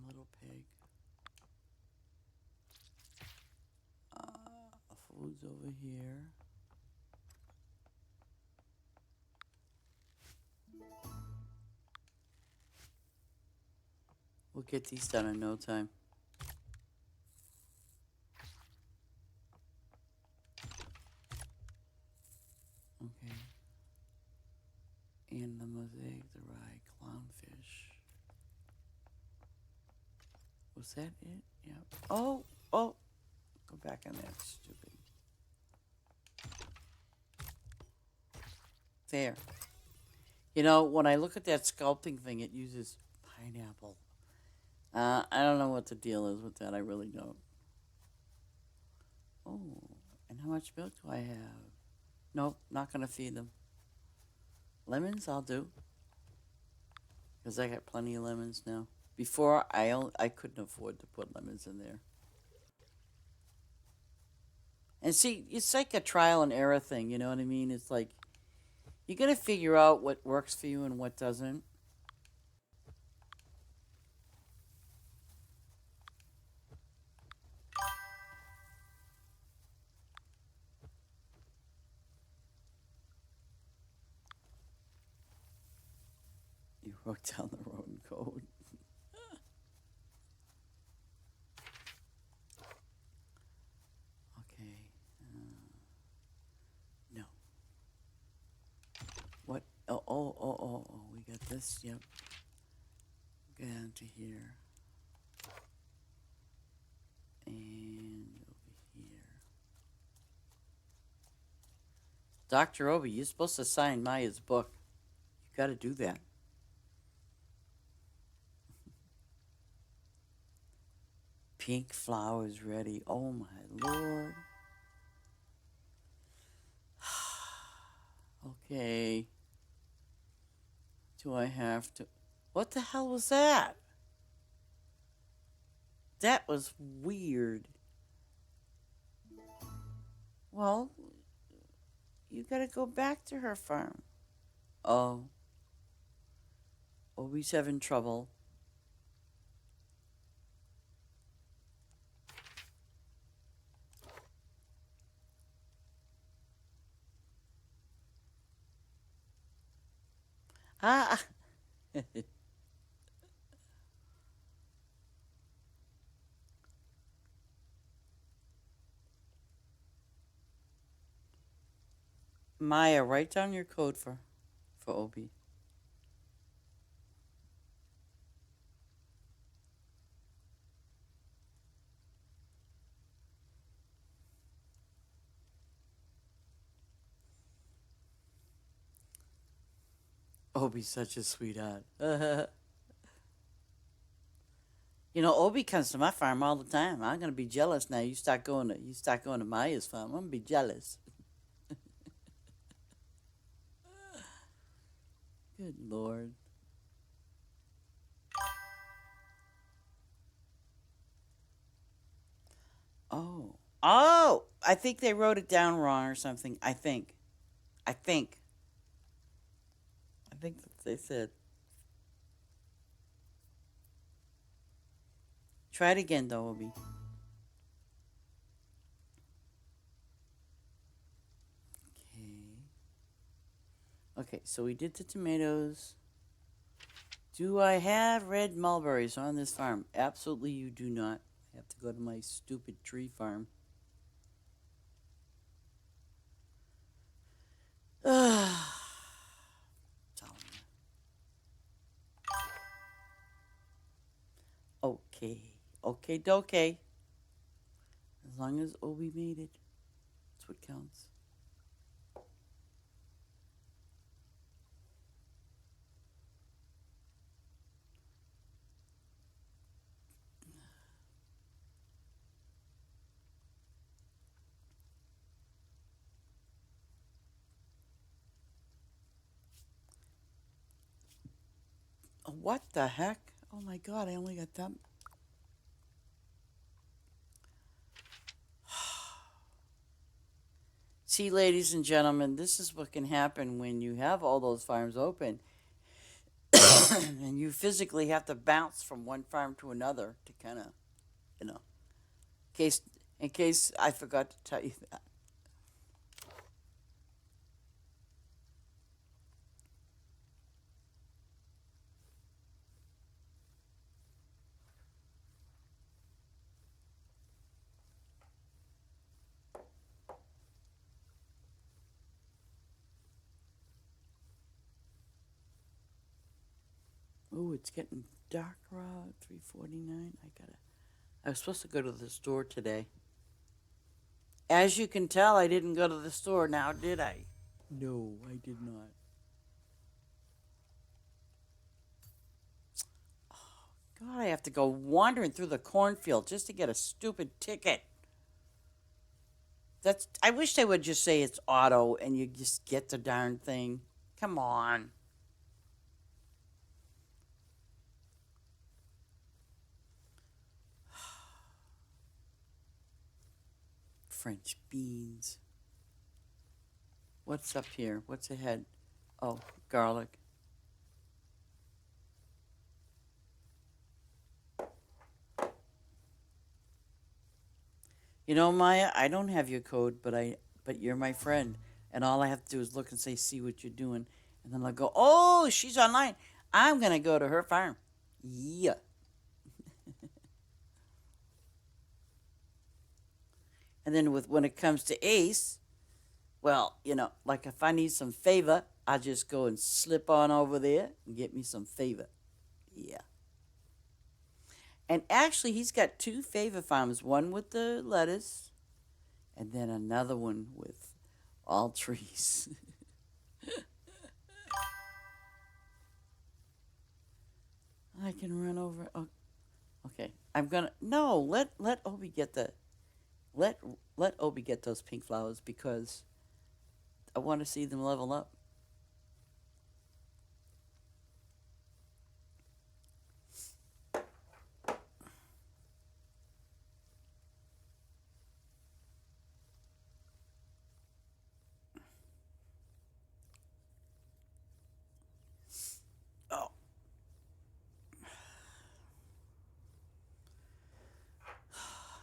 Little pig. Food's over here. We'll get these done in no time. Okay. And the mosaic, the rye, clownfish. Was that it? Yep. Oh. Go back on that, stupid. There. You know, when I look at that sculpting thing, it uses pineapple. I don't know what the deal is with that. I really don't. Oh, and how much milk do I have? Nope, not going to feed them. Lemons, I'll do. Because I got plenty of lemons now. Before, I couldn't afford to put lemons in there. And see, it's like a trial and error thing, you know what I mean? It's like, you got to figure out what works for you and what doesn't. You wrote down the wrong code. Okay. No. What? Oh. We got this. Yep. Go down to here. And over here. Dr. Obi, you're supposed to sign Maya's book. You got to do that. Pink flowers ready. Oh my lord. Okay. Do I have to? What the hell was that? That was weird. Well, you gotta go back to her farm. Oh. Obi's having trouble. Ah. Maya, write down your code for Obi. Obi's such a sweetheart. You know, Obi comes to my farm all the time. I'm gonna be jealous now. You start going to Maya's farm. I'm gonna be jealous. Good Lord. Oh. Oh! I think they wrote it down wrong or something. I think. I think. I think that's what they said. Try it again, though, Obi. Okay. Okay, so we did the tomatoes. Do I have red mulberries on this farm? Absolutely, you do not. I have to go to my stupid tree farm. Okay. Okay, dokey. As long as Obi made it, that's what counts. What the heck? Oh my god, I only got that. See, ladies and gentlemen, this is what can happen when you have all those farms open and you physically have to bounce from one farm to another to kind of, you know, in case I forgot to tell you that. Oh, it's getting dark around 3:49. I was supposed to go to the store today. As you can tell, I didn't go to the store now, did I? No, I did not. God, I have to go wandering through the cornfield just to get a stupid ticket. I wish they would just say it's auto and you just get the darn thing. Come on. French beans. What's up here? What's ahead? Oh, garlic. You know, Maya, I don't have your code, but you're my friend, and all I have to do is look and say, "See what you're doing," and then I'll go, "Oh, she's online. I'm gonna go to her farm." Yeah. And then when it comes to Ace, well, you know, like if I need some favor, I just go and slip on over there and get me some favor. Yeah. And actually, he's got two favor farms, one with the lettuce and then another one with all trees. I can run over. Oh, okay. I'm gonna no. Let Obi get the let let Obi get those pink flowers because I want to see them level up. Oh,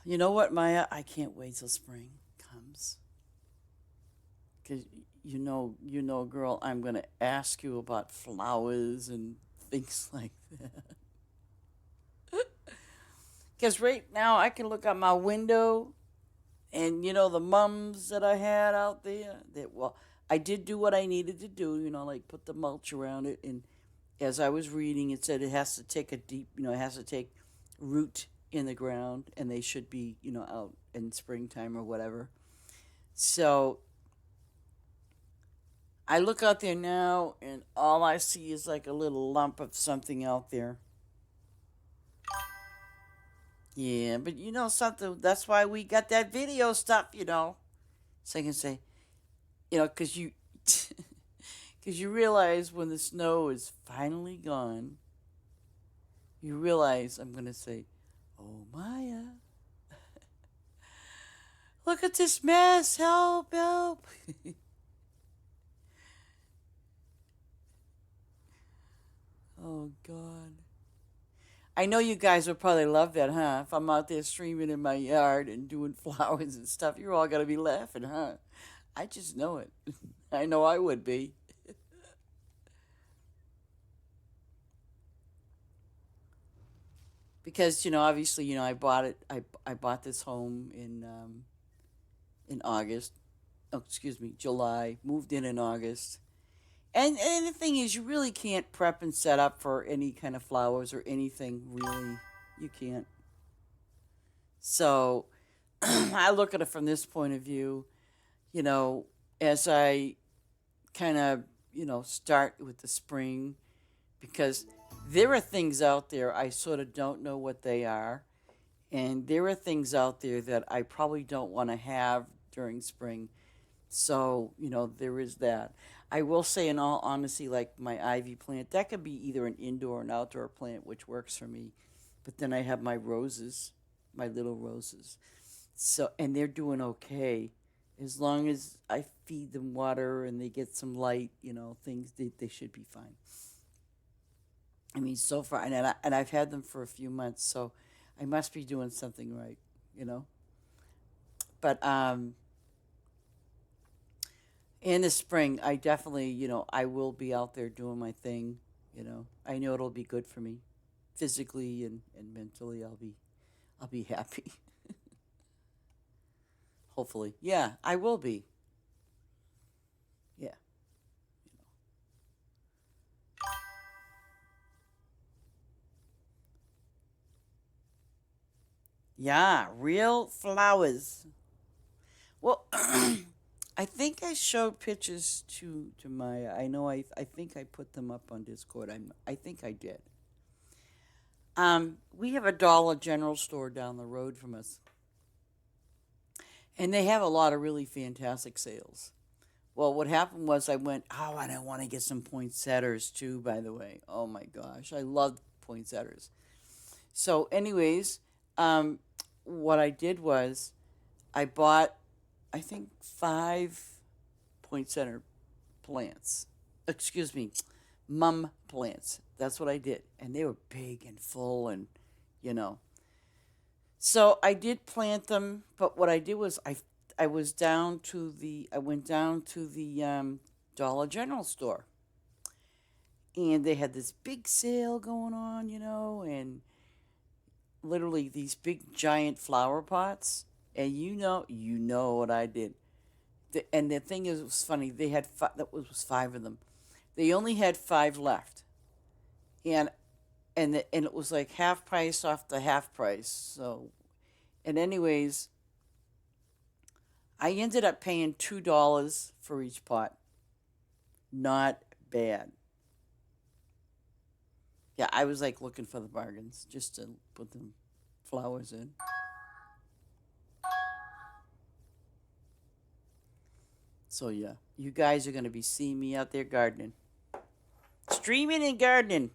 you know what, Maya? I can't wait till spring comes. Cause girl, I'm gonna ask you about flowers and things like that. Cause right now I can look out my window, and the mums that I had out there. That well, I did do what I needed to do, like put the mulch around it. And as I was reading, it said it has to take a deep, it has to take root in the ground, and they should be, out in springtime or whatever. So I look out there now, and all I see is like a little lump of something out there. Yeah, but something. That's why we got that video stuff. So I can say, because you, because you realize when the snow is finally gone, you realize I'm gonna say, "Oh Maya, look at this mess! Help! Help!" Oh God. I know you guys would probably love that, huh? If I'm out there streaming in my yard and doing flowers and stuff, you're all gonna be laughing, huh? I just know it. I know I would be. Because, obviously, I bought it. I bought this home in August. Oh, excuse me, July. Moved in August. And the thing is, you really can't prep and set up for any kind of flowers or anything, really. You can't. So I look at it from this point of view, you know, as I kind of, start with the spring, because there are things out there I sort of don't know what they are. And there are things out there that I probably don't want to have during spring. So, there is that. I will say, in all honesty, like my ivy plant, that could be either an indoor or an outdoor plant, which works for me. But then I have my roses, my little roses. So, and they're doing okay. As long as I feed them water and they get some light, things, they should be fine. I mean, so far, and I've had them for a few months, so I must be doing something right, you know. But in the spring, I definitely, I will be out there doing my thing. I know it'll be good for me, physically and mentally. I'll be happy. Hopefully, yeah, I will be. Yeah, yeah, real flowers. Well, I think I showed pictures to Maya. I know I think I put them up on Discord. I think I did. We have a Dollar General store down the road from us, and they have a lot of really fantastic sales. Well, what happened was I went, oh, and I want to get some poinsettias too, by the way. Oh my gosh, I love poinsettias. So, anyways, um, what I did was I bought, I think, five poinsettia plants. Excuse me, mum plants. That's what I did. And they were big and full and, you know. So I did plant them, but what I did was I went down to the Dollar General store, and they had this big sale going on, and literally these big giant flower pots. And you know what I did. And the thing is, it was funny. They had that was five of them. They only had five left, and and it was like half price off the half price. So, and anyways, I ended up paying $2 for each pot. Not bad. Yeah, I was like looking for the bargains just to put the flowers in. So yeah, you guys are gonna be seeing me out there gardening, streaming and gardening.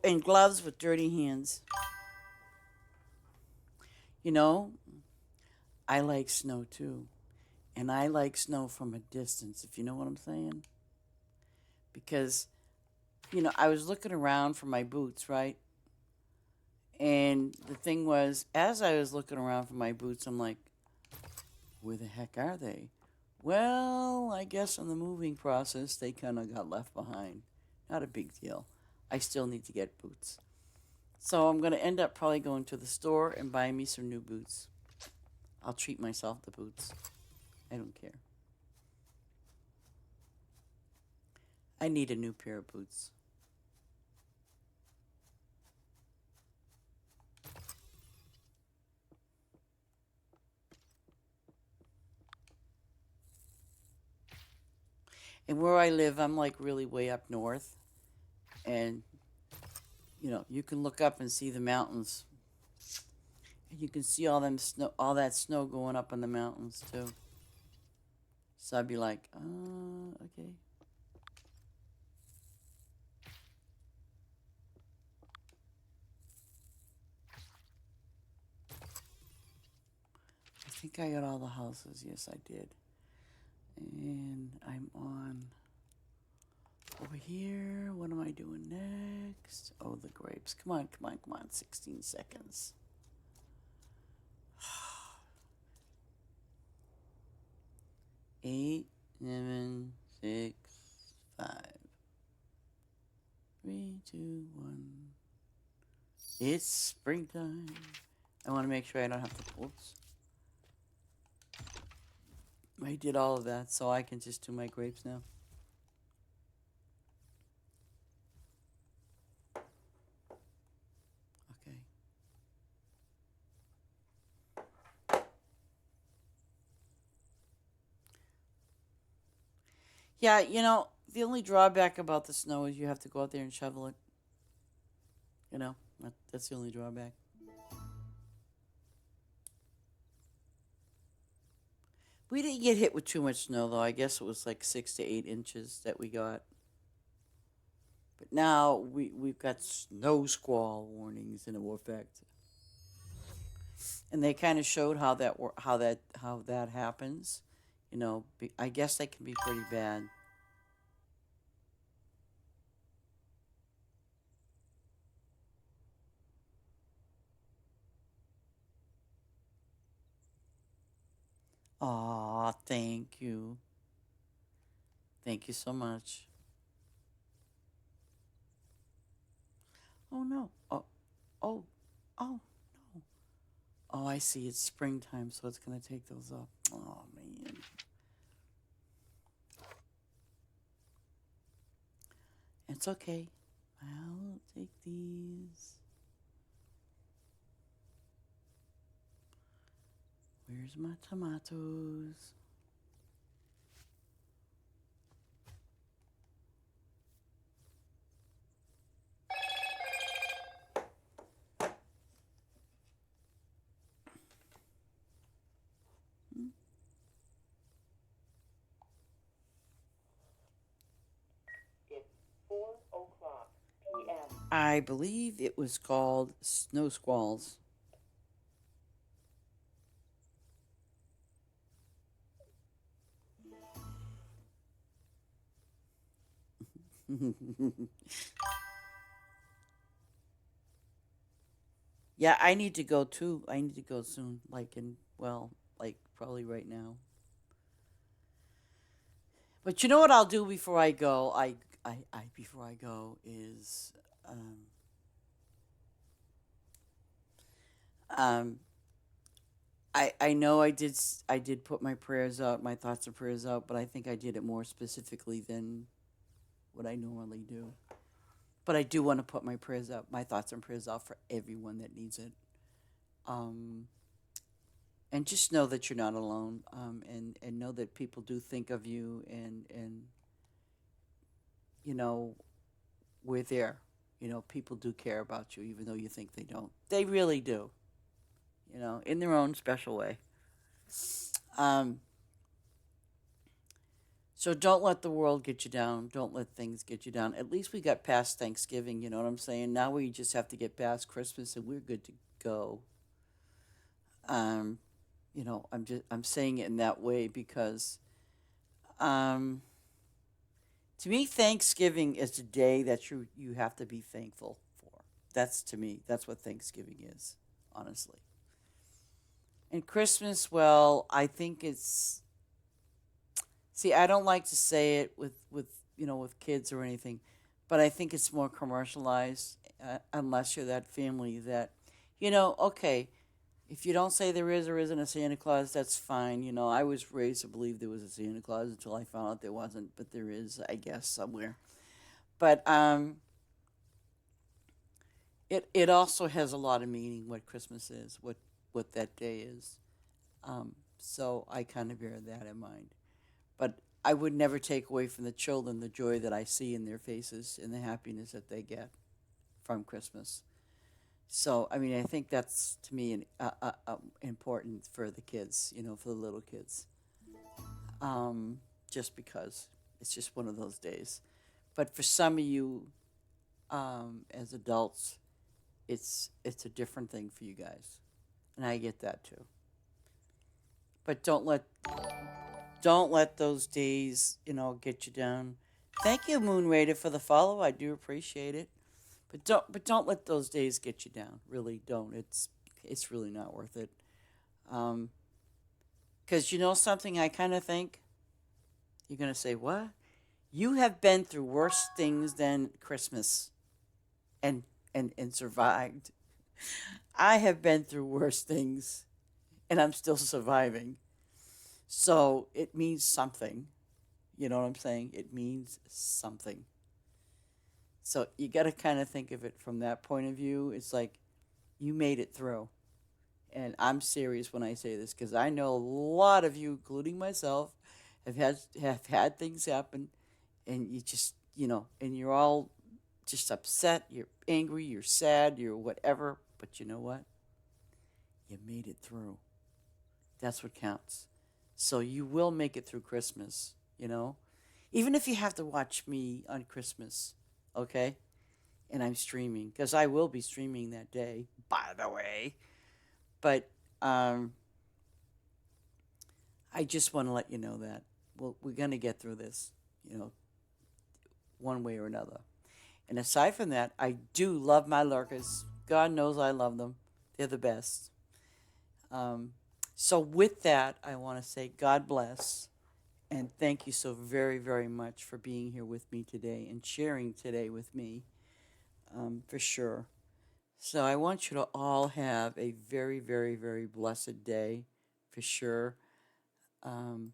And gloves with dirty hands. You know, I like snow too. And I like snow from a distance, if you know what I'm saying. Because, I was looking around for my boots, right? And the thing was, as I was looking around for my boots, I'm like, where the heck are they? Well, I guess in the moving process, they kind of got left behind. Not a big deal. I still need to get boots. So I'm going to end up probably going to the store and buying me some new boots. I'll treat myself to boots. I don't care. I need a new pair of boots. And where I live, I'm like really way up north. And, you can look up and see the mountains. And you can see all that snow going up in the mountains too. So I'd be like, okay. I think I got all the houses. Yes, I did. And I'm on over here. What am I doing next? Oh, the grapes. Come on, come on, come on. 16 seconds. 8, 7, 6, 5, 3, 2, 1. It's springtime. I want to make sure I don't have to. Oops. I did all of that, so I can just do my grapes now. Okay. Yeah, the only drawback about the snow is you have to go out there and shovel it. That's the only drawback. We didn't get hit with too much snow, though. I guess it was like 6 to 8 inches that we got. But now we've got snow squall warnings in effect, and they kind of showed how that happens. I guess they can be pretty bad. Aw, thank you. Thank you so much. Oh no. Oh, oh, no. Oh, I see. It's springtime, so it's gonna take those off. Oh man. It's okay. I'll take these. Where's my tomatoes? It's 4:00 p.m. I believe it was called snow squalls. Yeah, I need to go too. I need to go soon. Like probably right now. But you know what I'll do before I go? I before I go is um um I know I did put my prayers out, my thoughts and prayers out, but I think I did it more specifically than what I normally do. But I do want to put my prayers out, my thoughts and prayers out for everyone that needs it. Um, and just know that you're not alone. And know that people do think of you, and you know we're there. People do care about you, even though you think they don't. They really do. In their own special way. Um, so don't let the world get you down. Don't let things get you down. At least we got past Thanksgiving. You know what I'm saying? Now we just have to get past Christmas, and we're good to go. Um, I'm saying it in that way because um, to me, Thanksgiving is a day that you have to be thankful for. That's to me, that's what Thanksgiving is, honestly. And Christmas, well, I think it's, see, I don't like to say it with with kids or anything, but I think it's more commercialized, unless you're that family that, okay, if you don't say there is or isn't a Santa Claus, that's fine. I was raised to believe there was a Santa Claus until I found out there wasn't, but there is, I guess, somewhere. But it also has a lot of meaning what Christmas is, what that day is. So I kind of bear that in mind. But I would never take away from the children the joy that I see in their faces and the happiness that they get from Christmas. So, I mean, I think that's to me important for the kids, for the little kids, just because it's just one of those days. But for some of you, as adults, it's a different thing for you guys, and I get that too. But don't let those days, get you down. Thank you, Moon Raider, for the follow. I do appreciate it. But don't let those days get you down. Really don't. It's really not worth it. Um, because something I kind of think you're gonna say, what? You have been through worse things than Christmas, and and survived. I have been through worse things, and I'm still surviving. So it means something. You know what I'm saying? It means something. So you got to kind of think of it from that point of view. It's like you made it through. And I'm serious when I say this because I know a lot of you, including myself, have had things happen, and you just and you're all just upset. You're angry. You're sad. You're whatever. But you know what? You made it through. That's what counts. So you will make it through Christmas. Even if you have to watch me on Christmas, okay? And I'm streaming because I will be streaming that day, by the way. But um, I just want to let you know that we're going to get through this, you know, one way or another. And aside from that, I do love my lurkers. God knows I love them. They're the best. Um, so with that, I want to say God bless and thank you so very, very much for being here with me today and sharing today with me, for sure. So I want you to all have a very, very, very blessed day, for sure. Um,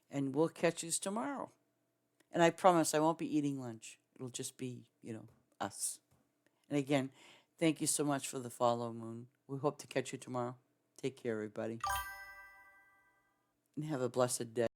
and we'll catch you tomorrow. And I promise I won't be eating lunch. It'll just be, us. And again, thank you so much for the follow, Moon. We hope to catch you tomorrow. Take care, everybody, and have a blessed day.